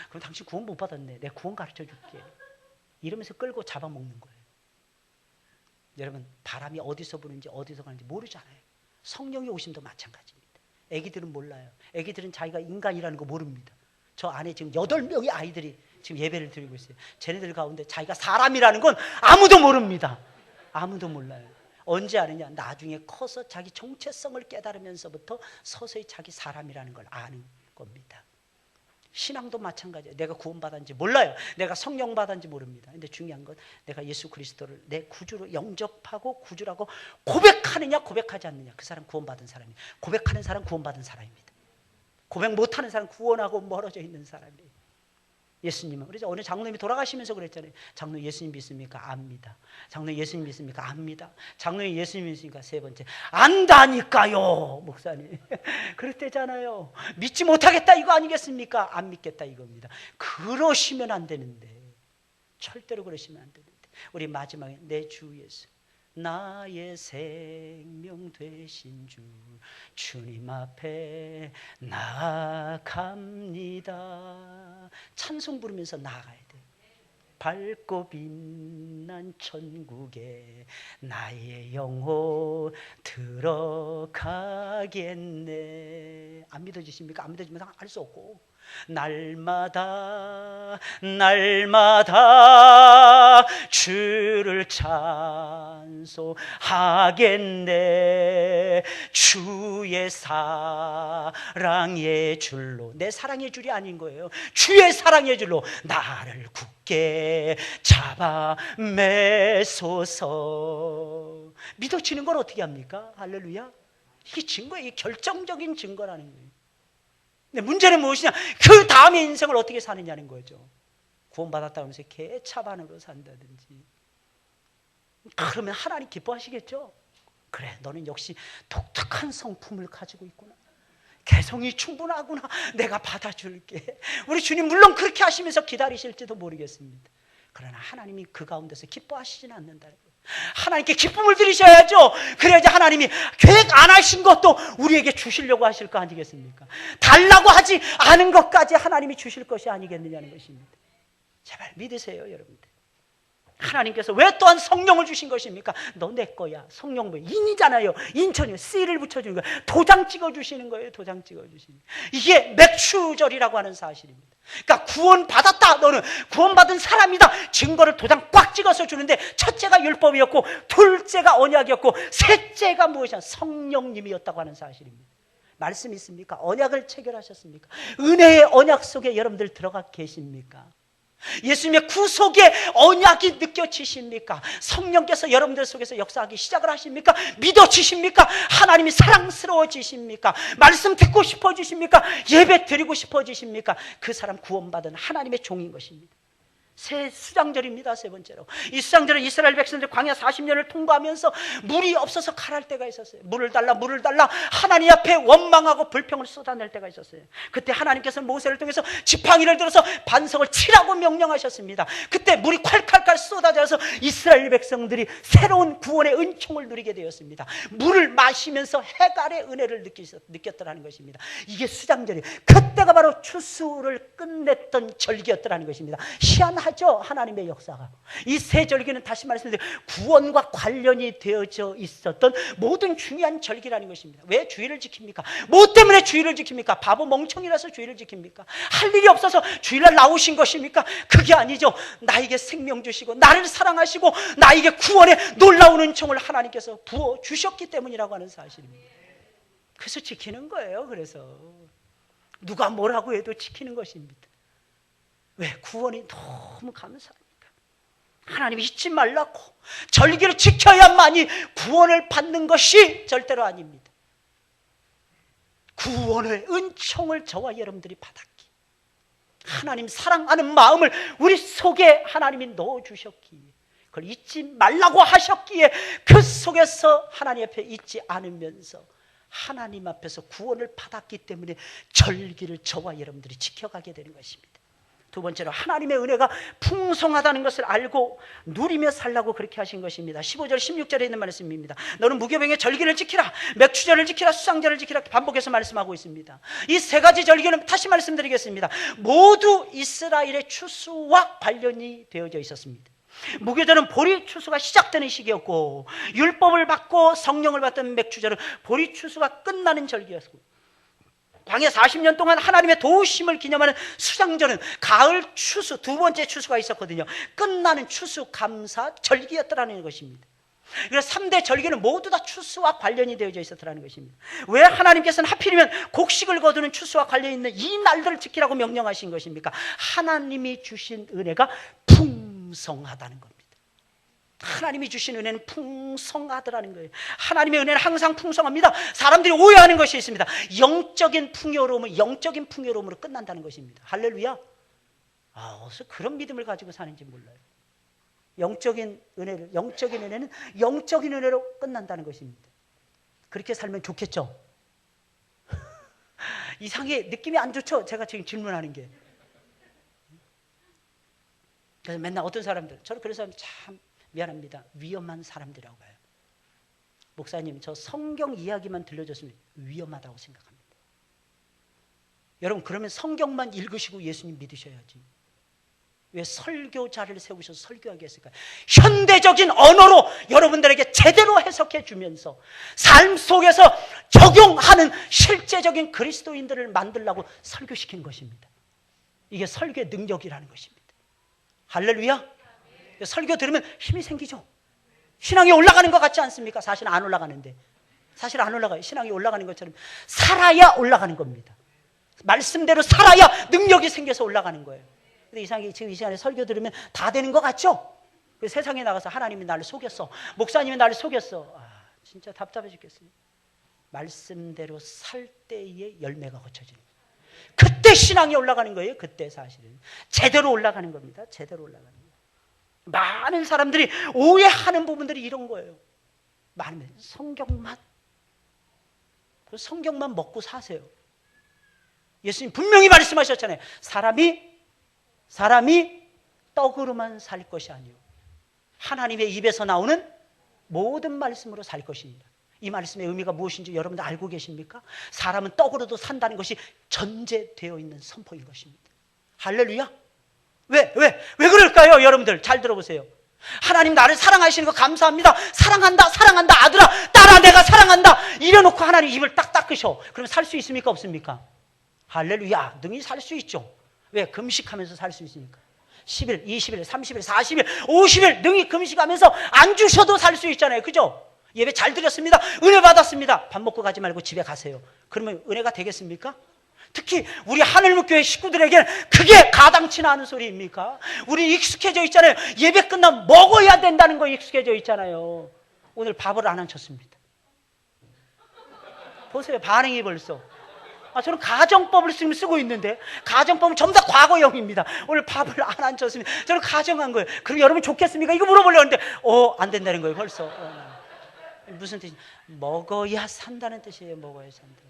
그럼 당신 구원 못 받았네. 내가 구원 가르쳐 줄게. 이러면서 끌고 잡아먹는 거예요. 여러분, 바람이 어디서 부는지 어디서 가는지 모르잖아요. 성령이 오심도 마찬가지입니다. 애기들은 몰라요. 애기들은 자기가 인간이라는 거 모릅니다. 저 안에 지금 8명의 아이들이 지금 예배를 드리고 있어요. 쟤네들 가운데 자기가 사람이라는 건 아무도 모릅니다. 아무도 몰라요. 언제 아느냐? 나중에 커서 자기 정체성을 깨달으면서부터 서서히 자기 사람이라는 걸 아는 겁니다. 신앙도 마찬가지예요. 내가 구원받았는지 몰라요. 내가 성령 받았는지 모릅니다. 근데 중요한 건 내가 예수 그리스도를 내 구주로 영접하고 구주라고 고백하느냐 고백하지 않느냐. 그 사람 구원받은 사람이에요. 고백하는 사람 구원받은 사람입니다. 고백 못하는 사람 구원하고 멀어져 있는 사람이에요. 예수님은 그래서 어느 장로님이 돌아가시면서 그랬잖아요. 장로님 예수님 믿습니까? 압니다. 장로님 예수님 믿습니까? 압니다. 장로님 예수님 믿습니까? 세 번째, 안다니까요. 목사님 그럴 때잖아요. 믿지 못하겠다 이거 아니겠습니까? 안 믿겠다 이겁니다. 그러시면 안 되는데, 절대로 그러시면 안 되는데. 우리 마지막에 내 주 예수 나의 생명 되신 주 주님 앞에 나아갑니다. 찬송 부르면서 나아가야 돼요. 밝고 빛난 천국에 나의 영혼 들어가겠네. 안 믿어지십니까? 안 믿어지면 알 수 없고, 날마다 주를 찬송하겠네. 주의 사랑의 줄로, 내 사랑의 줄이 아닌 거예요. 주의 사랑의 줄로 나를 굳게 잡아 매소서. 믿어지는 건 어떻게 합니까? 할렐루야. 이게 증거예요. 이게 결정적인 증거라는 거예요. 근데 문제는 무엇이냐? 그 다음의 인생을 어떻게 사느냐는 거죠. 구원받았다고 하면서 개차반으로 산다든지. 그러면 하나님 기뻐하시겠죠? 그래, 너는 역시 독특한 성품을 가지고 있구나. 개성이 충분하구나. 내가 받아줄게. 우리 주님 물론 그렇게 하시면서 기다리실지도 모르겠습니다. 그러나 하나님이 그 가운데서 기뻐하시지는 않는다는 거예요. 하나님께 기쁨을 드리셔야죠. 그래야지 하나님이 계획 안 하신 것도 우리에게 주시려고 하실 거 아니겠습니까? 달라고 하지 않은 것까지 하나님이 주실 것이 아니겠느냐는 것입니다. 제발 믿으세요, 여러분들. 하나님께서 왜 또한 성령을 주신 것입니까? 너 내 거야. 성령 뭐 인이잖아요. 인천이요. C를 붙여주는 거예요. 도장 찍어주시는 거예요. 도장 찍어주시는 거예요. 이게 맥추절이라고 하는 사실입니다. 그러니까 구원받았다. 너는 구원받은 사람이다. 증거를 도장 꽉 찍어서 주는데 첫째가 율법이었고 둘째가 언약이었고 셋째가 무엇이냐? 성령님이었다고 하는 사실입니다. 말씀 있습니까? 언약을 체결하셨습니까? 은혜의 언약 속에 여러분들 들어가 계십니까? 예수님의 구속의 언약이 느껴지십니까? 성령께서 여러분들 속에서 역사하기 시작을 하십니까? 믿어지십니까? 하나님이 사랑스러워지십니까? 말씀 듣고 싶어지십니까? 예배 드리고 싶어지십니까? 그 사람 구원받은 하나님의 종인 것입니다. 새 수장절입니다. 세 번째로 이 수장절은 이스라엘 백성들 광야 40년을 통과하면서 물이 없어서 칼할 때가 있었어요. 물을 달라 하나님 앞에 원망하고 불평을 쏟아낼 때가 있었어요. 그때 하나님께서 모세를 통해서 지팡이를 들어서 반석을 치라고 명령하셨습니다. 그때 물이 콸콸콸 쏟아져서 이스라엘 백성들이 새로운 구원의 은총을 누리게 되었습니다. 물을 마시면서 해갈의 은혜를 느꼈더라는 것입니다. 이게 수장절이에요. 그때가 바로 추수를 끝냈던 절기였더라는 것입니다. 희한하죠, 하나님의 역사가. 이 세 절기는 다시 말씀드리면 구원과 관련이 되어져 있었던 모든 중요한 절기라는 것입니다. 왜 주일을 지킵니까? 뭐 때문에 주일을 지킵니까? 바보 멍청이라서 주일을 지킵니까? 할 일이 없어서 주일날 나오신 것입니까? 그게 아니죠. 나에게 생명 주시고 나를 사랑하시고 나에게 구원의 놀라운 은총을 하나님께서 부어 주셨기 때문이라고 하는 사실입니다. 그래서 지키는 거예요. 그래서 누가 뭐라고 해도 지키는 것입니다. 왜? 구원이 너무 감사하니까. 하나님이 잊지 말라고 절기를 지켜야만이 구원을 받는 것이 절대로 아닙니다. 구원의 은총을 저와 여러분들이 받았기, 하나님 사랑하는 마음을 우리 속에 하나님이 넣어주셨기에, 그걸 잊지 말라고 하셨기에 그 속에서 하나님 앞에 잊지 않으면서 하나님 앞에서 구원을 받았기 때문에 절기를 저와 여러분들이 지켜가게 되는 것입니다. 두 번째로 하나님의 은혜가 풍성하다는 것을 알고 누리며 살라고 그렇게 하신 것입니다. 15절 16절에 있는 말씀입니다. 너는 무교병의 절기를 지키라, 맥추절을 지키라, 수상절을 지키라, 반복해서 말씀하고 있습니다. 이 세 가지 절기는 다시 말씀드리겠습니다. 모두 이스라엘의 추수와 관련이 되어져 있었습니다. 무교절은 보리 추수가 시작되는 시기였고, 율법을 받고 성령을 받던 맥추절은 보리 추수가 끝나는 절기였고, 광야 40년 동안 하나님의 도우심을 기념하는 수장절은 가을 추수, 두 번째 추수가 있었거든요. 끝나는 추수 감사 절기였더라는 것입니다. 그래서 3대 절기는 모두 다 추수와 관련이 되어져 있었더라는 것입니다. 왜 하나님께서는 하필이면 곡식을 거두는 추수와 관련이 있는 이 날들을 지키라고 명령하신 것입니까? 하나님이 주신 은혜가 풍성하다는 겁니다. 하나님이 주신 은혜는 풍성하더라는 거예요. 하나님의 은혜는 항상 풍성합니다. 사람들이 오해하는 것이 있습니다. 영적인 풍요로움으로 끝난다는 것입니다. 할렐루야. 어디서 그런 믿음을 가지고 사는지 몰라요. 영적인 은혜는 영적인 은혜로 끝난다는 것입니다. 그렇게 살면 좋겠죠? 이상하게 느낌이 안 좋죠? 제가 지금 질문하는 게. 그래서 맨날 어떤 사람들, 저는 그런 사람 참 미안합니다. 위험한 사람들이라고 봐요. 목사님, 저 성경 이야기만 들려줬으면 위험하다고 생각합니다. 여러분, 그러면 성경만 읽으시고 예수님 믿으셔야지. 왜 설교자를 세우셔서 설교하게 했을까요? 현대적인 언어로 여러분들에게 제대로 해석해 주면서 삶 속에서 적용하는 실제적인 그리스도인들을 만들려고 설교시킨 것입니다. 이게 설교의 능력이라는 것입니다. 할렐루야. 설교 들으면 힘이 생기죠. 신앙이 올라가는 것 같지 않습니까? 사실 안 올라가는데. 사실 안 올라가요. 신앙이 올라가는 것처럼 살아야 올라가는 겁니다. 말씀대로 살아야 능력이 생겨서 올라가는 거예요. 근데 이상하게 지금 이 시간에 설교 들으면 다 되는 것 같죠? 세상에 나가서 하나님이 나를 속였어, 목사님이 나를 속였어. 진짜 답답해 죽겠어요. 말씀대로 살 때의 열매가 거쳐지는 거예요. 그때 신앙이 올라가는 거예요. 그때 사실은 제대로 올라가는 겁니다. 제대로 올라가는 거예요. 많은 사람들이 오해하는 부분들이 이런 거예요. 많으면 성경만 먹고 사세요. 예수님 분명히 말씀하셨잖아요. 사람이 떡으로만 살 것이 아니요 하나님의 입에서 나오는 모든 말씀으로 살 것입니다. 이 말씀의 의미가 무엇인지 여러분들 알고 계십니까? 사람은 떡으로도 산다는 것이 전제되어 있는 선포인 것입니다. 할렐루야. 왜 그럴까요? 여러분들 잘 들어보세요. 하나님 나를 사랑하시는 거 감사합니다. 사랑한다 아들아 딸아 내가 사랑한다 이래놓고 하나님 입을 딱 닦으셔. 그럼 살 수 있습니까 없습니까? 할렐루야. 능히 살 수 있죠. 왜? 금식하면서 살 수 있으니까. 10일, 20일, 30일, 40일, 50일 능히 금식하면서 안 주셔도 살 수 있잖아요. 그죠? 예배 잘 드렸습니다. 은혜 받았습니다. 밥 먹고 가지 말고 집에 가세요. 그러면 은혜가 되겠습니까? 특히 우리 하늘목교회 식구들에게는 그게 가당치나 않은 소리입니까? 우리 익숙해져 있잖아요. 예배 끝나면 먹어야 된다는 거 익숙해져 있잖아요. 오늘 밥을 안 앉혔습니다. 보세요. 반응이 벌써. 저는 가정법을 지금 쓰고 있는데 가정법은 전부 다 과거형입니다. 오늘 밥을 안 앉혔습니다. 저는 가정한 거예요. 그럼 여러분 좋겠습니까? 이거 물어보려고 했는데 안 된다는 거예요. 벌써. 무슨 뜻이냐? 먹어야 산다는 뜻이에요. 먹어야 산다.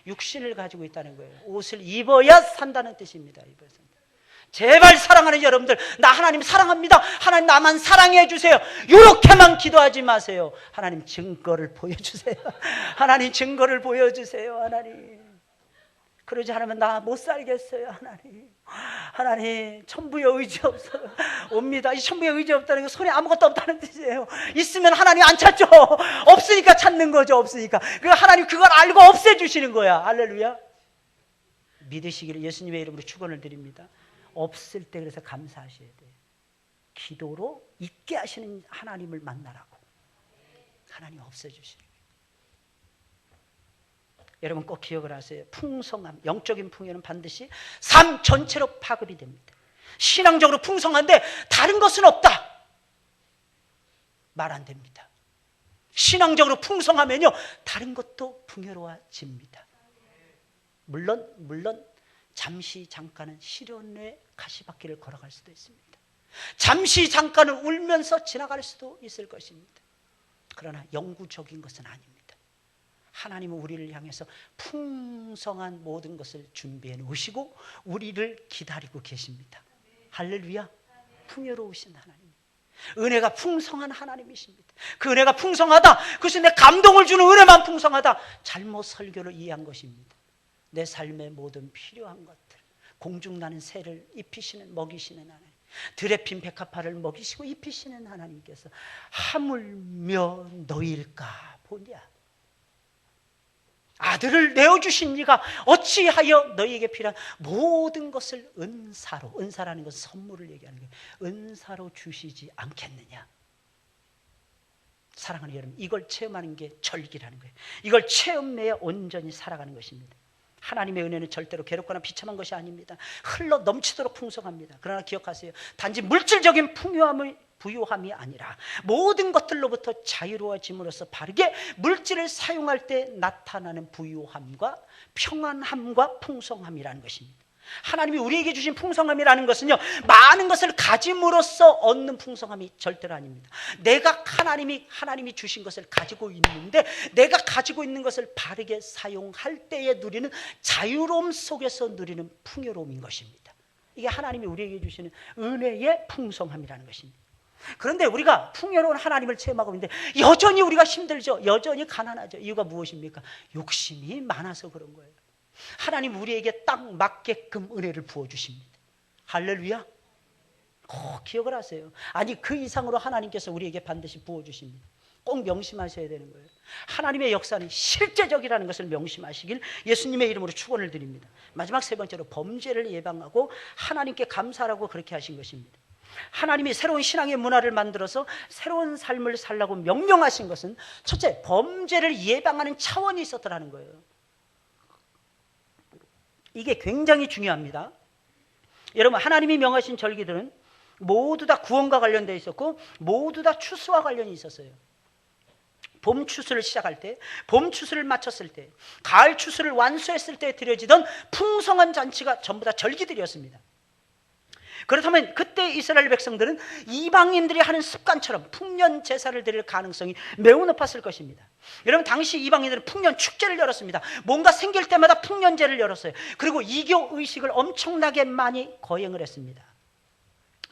육신을 가지고 있다는 거예요. 옷을 입어야 산다는 뜻입니다. 입어야 산다. 제발 사랑하는 여러분들, 나 하나님 사랑합니다. 하나님 나만 사랑해 주세요. 이렇게만 기도하지 마세요. 하나님 증거를 보여주세요. 하나님 증거를 보여주세요. 하나님. 그러지 않으면 나 못 살겠어요. 하나님 천부의 의지 없어요. 옵니다. 이 천부의 의지 없다는 게 손에 아무것도 없다는 뜻이에요. 있으면 하나님 안 찾죠. 없으니까 찾는 거죠. 없으니까. 하나님 그걸 알고 없애주시는 거야. 할렐루야. 믿으시기를 예수님의 이름으로 축원을 드립니다. 없을 때 그래서 감사하셔야 돼요. 기도로 있게 하시는 하나님을 만나라고. 하나님 없애주시는 거예요. 여러분 꼭 기억을 하세요. 풍성함, 영적인 풍요는 반드시 삶 전체로 파급이 됩니다. 신앙적으로 풍성한데 다른 것은 없다. 말 안 됩니다. 신앙적으로 풍성하면요 다른 것도 풍요로워집니다. 물론 잠시 잠깐은 시련의 가시밭길을 걸어갈 수도 있습니다. 잠시 잠깐은 울면서 지나갈 수도 있을 것입니다. 그러나 영구적인 것은 아닙니다. 하나님은 우리를 향해서 풍성한 모든 것을 준비해 놓으시고 우리를 기다리고 계십니다. 할렐루야. 풍요로우신 하나님, 은혜가 풍성한 하나님이십니다. 그 은혜가 풍성하다, 그것은 내 감동을 주는 은혜만 풍성하다, 잘못 설교를 이해한 것입니다. 내 삶의 모든 필요한 것들, 공중나는 새를 입히시는 먹이시는 하나님, 들에 핀 백합화를 먹이시고 입히시는 하나님께서 하물며 너희일까 보냐. 아들을 내어주신 이가 어찌하여 너희에게 필요한 모든 것을 은사로, 은사라는 것은 선물을 얘기하는 거예요. 은사로 주시지 않겠느냐. 사랑하는 여러분, 이걸 체험하는 게 절기라는 거예요. 이걸 체험해야 온전히 살아가는 것입니다. 하나님의 은혜는 절대로 괴롭거나 비참한 것이 아닙니다. 흘러 넘치도록 풍성합니다. 그러나 기억하세요. 단지 물질적인 부유함이 아니라 모든 것들로부터 자유로워짐으로써 바르게 물질을 사용할 때 나타나는 부유함과 평안함과 풍성함이라는 것입니다. 하나님이 우리에게 주신 풍성함이라는 것은요, 많은 것을 가짐으로써 얻는 풍성함이 절대로 아닙니다. 내가 하나님이 주신 것을 가지고 있는데 내가 가지고 있는 것을 바르게 사용할 때에 누리는 자유로움 속에서 누리는 풍요로움인 것입니다. 이게 하나님이 우리에게 주시는 은혜의 풍성함이라는 것입니다. 그런데 우리가 풍요로운 하나님을 체험하고 있는데 여전히 우리가 힘들죠. 여전히 가난하죠. 이유가 무엇입니까? 욕심이 많아서 그런 거예요. 하나님 우리에게 딱 맞게끔 은혜를 부어주십니다. 할렐루야. 꼭 기억을 하세요. 아니 그 이상으로 하나님께서 우리에게 반드시 부어주십니다. 꼭 명심하셔야 되는 거예요. 하나님의 역사는 실제적이라는 것을 명심하시길 예수님의 이름으로 축원을 드립니다. 마지막 세 번째로 범죄를 예방하고 하나님께 감사하라고 그렇게 하신 것입니다. 하나님이 새로운 신앙의 문화를 만들어서 새로운 삶을 살라고 명령하신 것은 첫째, 범죄를 예방하는 차원이 있었더라는 거예요. 이게 굉장히 중요합니다. 여러분, 하나님이 명하신 절기들은 모두 다 구원과 관련되어 있었고 모두 다 추수와 관련이 있었어요. 봄 추수를 시작할 때, 봄 추수를 마쳤을 때, 가을 추수를 완수했을 때 드려지던 풍성한 잔치가 전부 다 절기들이었습니다. 그렇다면 그때 이스라엘 백성들은 이방인들이 하는 습관처럼 풍년 제사를 드릴 가능성이 매우 높았을 것입니다. 여러분, 당시 이방인들은 풍년 축제를 열었습니다. 뭔가 생길 때마다 풍년제를 열었어요. 그리고 이교 의식을 엄청나게 많이 거행을 했습니다.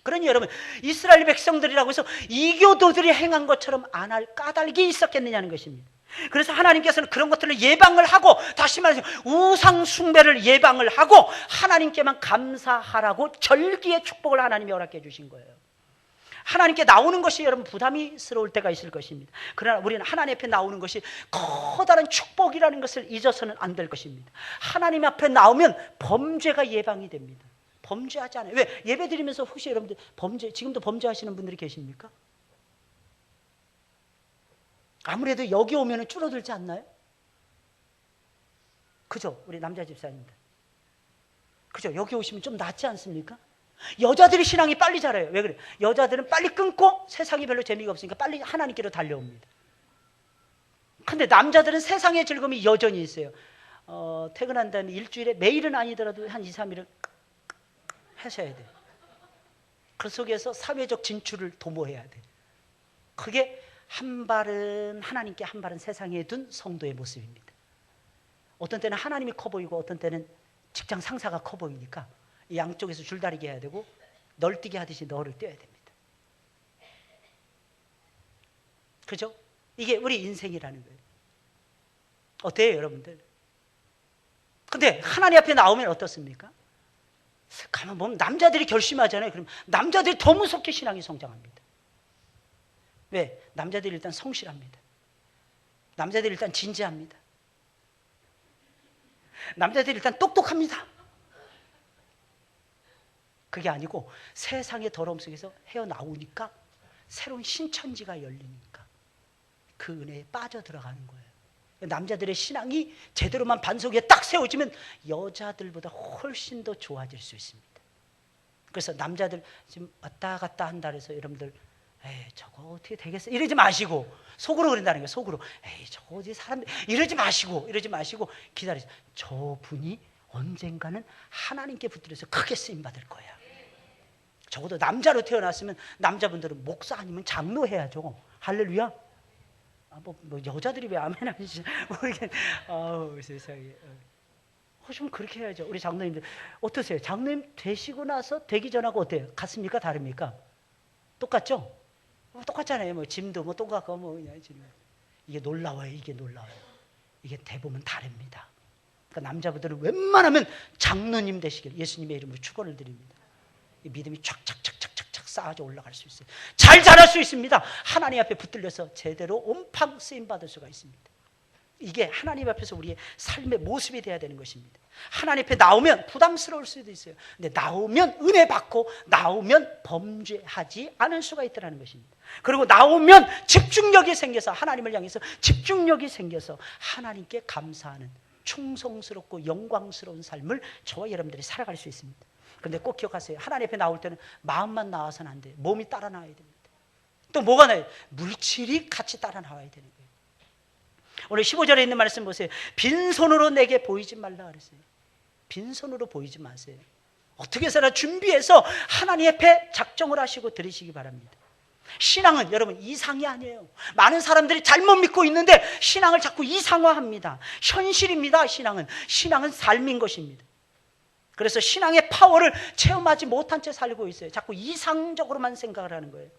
그러니 여러분, 이스라엘 백성들이라고 해서 이교도들이 행한 것처럼 안 할 까닭이 있었겠느냐는 것입니다. 그래서 하나님께서는 그런 것들을 예방을 하고, 다시 말해서 우상 숭배를 예방을 하고 하나님께만 감사하라고 절기의 축복을 하나님이 허락해 주신 거예요. 하나님께 나오는 것이 여러분 부담스러울 때가 있을 것입니다. 그러나 우리는 하나님 앞에 나오는 것이 커다란 축복이라는 것을 잊어서는 안 될 것입니다. 하나님 앞에 나오면 범죄가 예방이 됩니다. 범죄하지 않아요. 왜? 예배 드리면서 혹시 여러분들 지금도 범죄하시는 분들이 계십니까? 아무래도 여기 오면 줄어들지 않나요? 그죠? 우리 남자 집사님들. 그죠? 여기 오시면 좀 낫지 않습니까? 여자들이 신앙이 빨리 자라요. 왜 그래? 여자들은 빨리 끊고 세상이 별로 재미가 없으니까 빨리 하나님께로 달려옵니다. 근데 남자들은 세상의 즐거움이 여전히 있어요. 퇴근한 다음에 일주일에 매일은 아니더라도 한 2, 3일은 하셔야 돼요. 그 속에서 사회적 진출을 도모해야 돼요. 그게 한 발은 하나님께, 한 발은 세상에 둔 성도의 모습입니다. 어떤 때는 하나님이 커 보이고 어떤 때는 직장 상사가 커 보이니까 양쪽에서 줄다리기 해야 되고 널뛰기 하듯이 너를 뛰어야 됩니다. 그죠? 이게 우리 인생이라는 거예요. 어때요, 여러분들? 근데 하나님 앞에 나오면 어떻습니까? 가만 보면 남자들이 결심하잖아요. 그럼 남자들이 더 무섭게 신앙이 성장합니다. 왜? 남자들이 일단 성실합니다. 남자들이 일단 진지합니다. 남자들이 일단 똑똑합니다. 그게 아니고 세상의 더러움 속에서 헤어나오니까 새로운 신천지가 열리니까 그 은혜에 빠져들어가는 거예요. 남자들의 신앙이 제대로만 반석 위에 딱 세워지면 여자들보다 훨씬 더 좋아질 수 있습니다. 그래서 남자들 지금 왔다 갔다 한다 해서 여러분들 에이 저거 어떻게 되겠어 이러지 마시고, 속으로 그런다는 거예요. 속으로 에이 저거 어디 사람들 이러지 마시고 기다리세요. 저분이 언젠가는 하나님께 붙들려서 크게 쓰임받을 거야. 적어도 남자로 태어났으면 남자분들은 목사 아니면 장로 해야죠. 할렐루야. 뭐 여자들이 왜 아멘 하는지 모르겠네. 아우 세상에. 좀 그렇게 해야죠. 우리 장로님들 어떠세요? 장로님 되시고 나서 되기 전하고 어때요? 같습니까? 다릅니까? 똑같죠? 똑같잖아요. 뭐 짐도 뭐 똑같고 뭐 그냥 이게 놀라워요. 이게 놀라워요. 이게 대부분 다릅니다. 그러니까 남자분들은 웬만하면 장로님 되시길 예수님의 이름으로 축원을 드립니다. 이 믿음이 촥촥촥촥촥 쌓아져 올라갈 수 있어요. 잘 자랄 수 있습니다. 하나님 앞에 붙들려서 제대로 온팡 쓰임 받을 수가 있습니다. 이게 하나님 앞에서 우리의 삶의 모습이 돼야 되는 것입니다. 하나님 앞에 나오면 부담스러울 수도 있어요. 근데 나오면 은혜 받고 나오면 범죄하지 않을 수가 있다는 것입니다. 그리고 나오면 집중력이 생겨서 하나님을 향해서 집중력이 생겨서 하나님께 감사하는 충성스럽고 영광스러운 삶을 저와 여러분들이 살아갈 수 있습니다. 그런데 꼭 기억하세요. 하나님 앞에 나올 때는 마음만 나와서는 안 돼요. 몸이 따라 나와야 됩니다. 또 뭐가 나와요? 물질이 같이 따라 나와야 되는 거예요. 오늘 15절에 있는 말씀 보세요. 빈손으로 내게 보이지 말라 그랬어요. 빈손으로 보이지 마세요. 어떻게 해서나 준비해서 하나님 앞에 작정을 하시고 드리시기 바랍니다. 신앙은 여러분 이상이 아니에요. 많은 사람들이 잘못 믿고 있는데 신앙을 자꾸 이상화합니다. 현실입니다. 신앙은 삶인 것입니다. 그래서 신앙의 파워를 체험하지 못한 채 살고 있어요. 자꾸 이상적으로만 생각을 하는 거예요.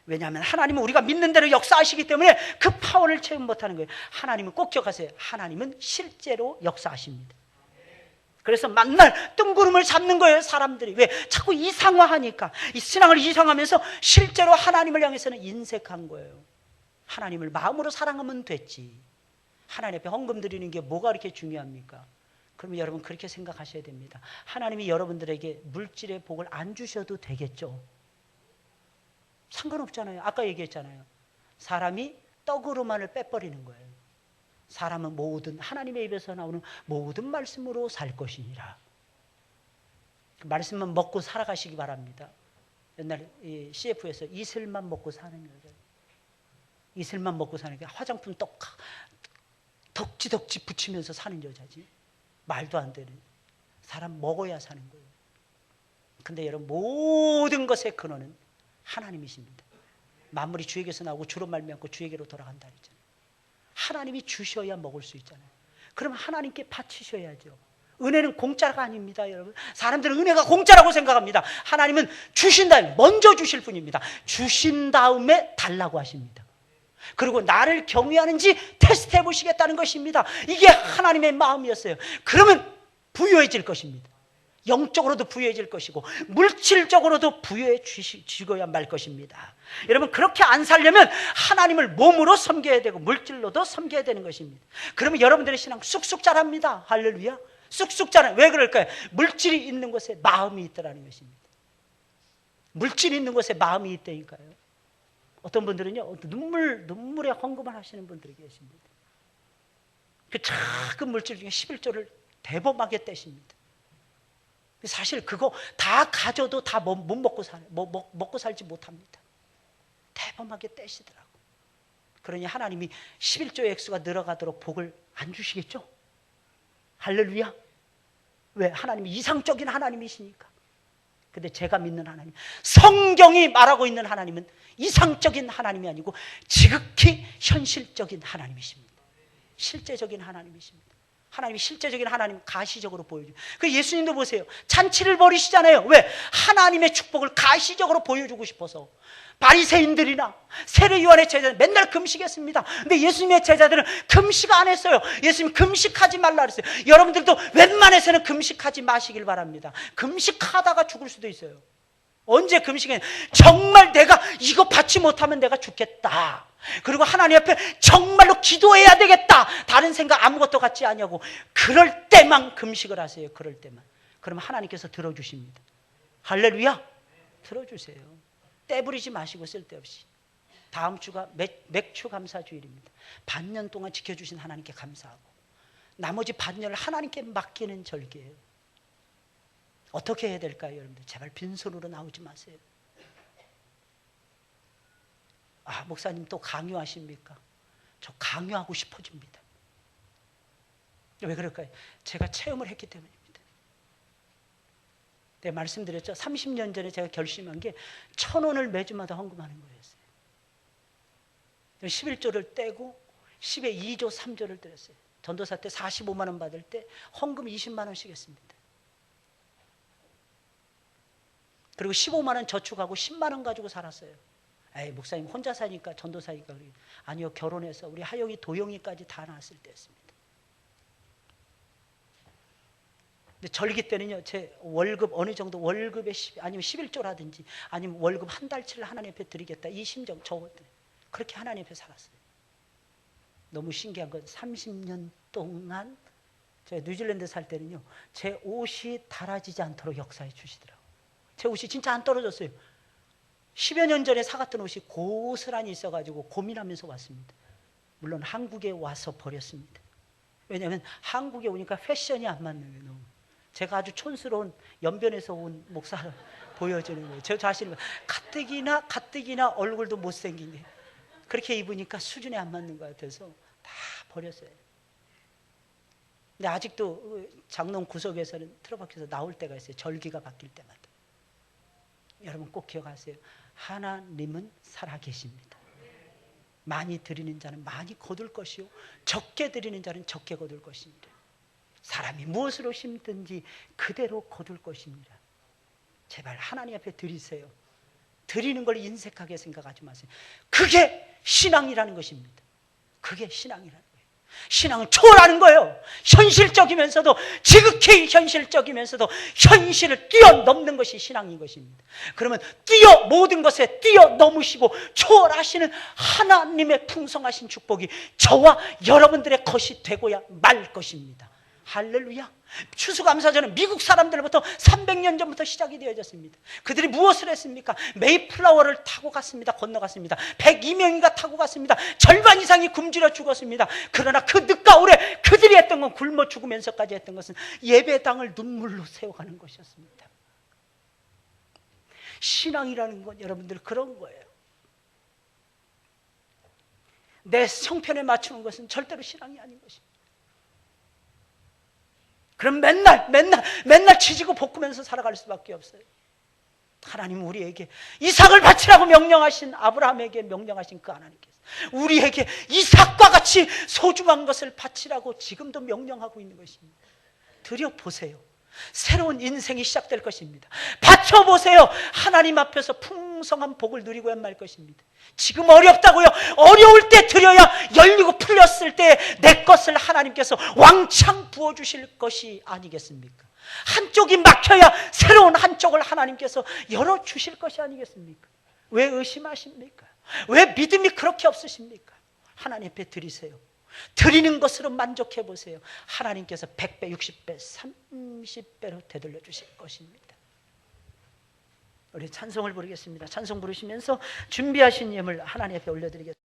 왜냐하면 하나님은 우리가 믿는 대로 역사하시기 때문에 그 파워를 체험 못하는 거예요. 하나님은 꼭 기억하세요. 하나님은 실제로 역사하십니다. 그래서 만날 뜬구름을 잡는 거예요. 사람들이. 왜? 자꾸 이상화하니까. 이 신앙을 이상하면서 실제로 하나님을 향해서는 인색한 거예요. 하나님을 마음으로 사랑하면 됐지. 하나님 앞에 헌금 드리는 게 뭐가 그렇게 중요합니까? 그러면 여러분 그렇게 생각하셔야 됩니다. 하나님이 여러분들에게 물질의 복을 안 주셔도 되겠죠. 상관없잖아요. 아까 얘기했잖아요. 사람이 떡으로만을 빼버리는 거예요. 사람은 모든 하나님의 입에서 나오는 모든 말씀으로 살 것이니라. 그 말씀만 먹고 살아가시기 바랍니다. 옛날 CF에서 이슬만 먹고 사는 여자, 이슬만 먹고 사는 게 화장품 덕지덕지 붙이면서 사는 여자지. 말도 안 되는. 사람 먹어야 사는 거예요. 근데 여러분 모든 것의 근원은 하나님이십니다. 만물이 주에게서 나오고 주로 말미암고 주에게로 돌아간다 그랬잖아요. 하나님이 주셔야 먹을 수 있잖아요. 그럼 하나님께 바치셔야죠. 은혜는 공짜가 아닙니다, 여러분. 사람들은 은혜가 공짜라고 생각합니다. 하나님은 주신 다음에 먼저 주실 분입니다. 주신 다음에 달라고 하십니다. 그리고 나를 경외하는지 테스트해 보시겠다는 것입니다. 이게 하나님의 마음이었어요. 그러면 부유해질 것입니다. 영적으로도 부유해질 것이고 물질적으로도 부유해 주고야 말 것입니다. 여러분, 그렇게 안 살려면 하나님을 몸으로 섬겨야 되고 물질로도 섬겨야 되는 것입니다. 그러면 여러분들의 신앙 쑥쑥 자랍니다. 할렐루야. 쑥쑥 자라요. 왜 그럴까요? 물질이 있는 곳에 마음이 있더라는 것입니다. 물질이 있는 곳에 마음이 있다니까요. 어떤 분들은요, 눈물에 헌금을 하시는 분들이 계십니다. 그 작은 물질 중에 11조를 대범하게 떼십니다. 사실 그거 다 가져도 다 못 먹고 먹고 살지 못합니다. 대범하게 떼시더라고. 그러니 하나님이 11조의 액수가 늘어가도록 복을 안 주시겠죠? 할렐루야. 왜? 하나님이 이상적인 하나님이시니까. 근데 제가 믿는 하나님, 성경이 말하고 있는 하나님은 이상적인 하나님이 아니고 지극히 현실적인 하나님이십니다. 실제적인 하나님이십니다. 하나님이 실제적인 하나님 가시적으로 보여줘요. 그 예수님도 보세요. 잔치를 벌이시잖아요. 왜? 하나님의 축복을 가시적으로 보여주고 싶어서. 바리새인들이나 세례요한의 제자들 맨날 금식했습니다. 근데 예수님의 제자들은 금식 안 했어요. 예수님 금식하지 말라 그랬어요. 여러분들도 웬만해서는 금식하지 마시길 바랍니다. 금식하다가 죽을 수도 있어요. 언제 금식해? 정말 내가 이거 받지 못하면 내가 죽겠다. 그리고 하나님 앞에 정말로 기도해야 되겠다. 다른 생각 아무것도 같지 않냐고. 그럴 때만 금식을 하세요. 그럴 때만. 그럼 하나님께서 들어주십니다. 할렐루야. 들어주세요. 떼부리지 마시고 쓸데없이. 다음 주가 맥주 감사주일입니다. 반년 동안 지켜주신 하나님께 감사하고 나머지 반년을 하나님께 맡기는 절기예요. 어떻게 해야 될까요, 여러분들? 제발 빈손으로 나오지 마세요. 아, 목사님 또 강요하십니까? 저 강요하고 싶어집니다. 왜 그럴까요? 제가 체험을 했기 때문입니다. 내가 말씀드렸죠. 30년 전에 제가 결심한 게 1,000원을 매주마다 헌금하는 거였어요. 11조를 떼고 10에 2조 3조를 드렸어요. 전도사 때 45만 원 받을 때 헌금 20만 원씩 했습니다. 그리고 15만 원 저축하고 10만 원 가지고 살았어요. 에이, 목사님 혼자 사니까 전도사니까. 아니요, 결혼해서 우리 하영이 도영이까지 다 낳았을 때였습니다. 근데 절기 때는요, 제 월급 어느 정도 월급에 아니면 11조라든지 아니면 월급 한 달치를 하나님 앞에 드리겠다, 이 심정, 그렇게 하나님 앞에 살았어요. 너무 신기한 건 30년 동안 제가 뉴질랜드 살 때는요, 제 옷이 닳아지지 않도록 역사해 주시더라고요. 제 옷이 진짜 안 떨어졌어요. 10여 년 전에 사갔던 옷이 고스란히 있어가지고 고민하면서 왔습니다. 물론 한국에 와서 버렸습니다. 왜냐하면 한국에 오니까 패션이 안 맞는 거예요. 너무. 제가 아주 촌스러운 연변에서 온 목사 보여지는 거예요. 저 자신은 가뜩이나 얼굴도 못생긴 게 그렇게 입으니까 수준에 안 맞는 것 같아서 다 버렸어요. 근데 아직도 장롱 구석에서는 틀어박혀서 나올 때가 있어요. 절기가 바뀔 때마다. 여러분 꼭 기억하세요. 하나님은 살아계십니다. 많이 드리는 자는 많이 거둘 것이요 적게 드리는 자는 적게 거둘 것입니다. 사람이 무엇으로 심든지 그대로 거둘 것입니다. 제발 하나님 앞에 드리세요. 드리는 걸 인색하게 생각하지 마세요. 그게 신앙이라는 것입니다. 그게 신앙이라는 거예요. 신앙은 초월하는 거예요. 현실적이면서도, 지극히 현실적이면서도 현실을 뛰어넘는 것이 신앙인 것입니다. 그러면 모든 것에 뛰어넘으시고 초월하시는 하나님의 풍성하신 축복이 저와 여러분들의 것이 되고야 말 것입니다. 할렐루야. 추수감사절은 미국 사람들부터 300년 전부터 시작이 되어졌습니다. 그들이 무엇을 했습니까? 메이플라워를 타고 갔습니다. 건너갔습니다. 102명이가 타고 갔습니다. 절반 이상이 굶주려 죽었습니다. 그러나 그 늦가을에 그들이 했던 건, 굶어 죽으면서까지 했던 것은 예배당을 눈물로 세워가는 것이었습니다. 신앙이라는 건 여러분들 그런 거예요. 내 형편에 맞추는 것은 절대로 신앙이 아닌 것입니다. 그럼 맨날 치지고 볶으면서 살아갈 수밖에 없어요. 하나님은 우리에게 이삭을 바치라고 명령하신, 아브라함에게 명령하신 그 하나님께서 우리에게 이삭과 같이 소중한 것을 바치라고 지금도 명령하고 있는 것입니다. 드려보세요. 새로운 인생이 시작될 것입니다. 바쳐보세요. 하나님 앞에서 풍성한 복을 누리고야 말 것입니다. 지금 어렵다고요? 어려울 때 드려야 열리고 풀렸을 때 내 것을 하나님께서 왕창 부어주실 것이 아니겠습니까? 한쪽이 막혀야 새로운 한쪽을 하나님께서 열어주실 것이 아니겠습니까? 왜 의심하십니까? 왜 믿음이 그렇게 없으십니까? 하나님 앞에 드리세요. 드리는 것으로 만족해 보세요. 하나님께서 100배, 60배, 30배로 되돌려 주실 것입니다. 우리 찬송을 부르겠습니다. 찬송 부르시면서 준비하신 예물 하나님 앞에 올려드리겠습니다.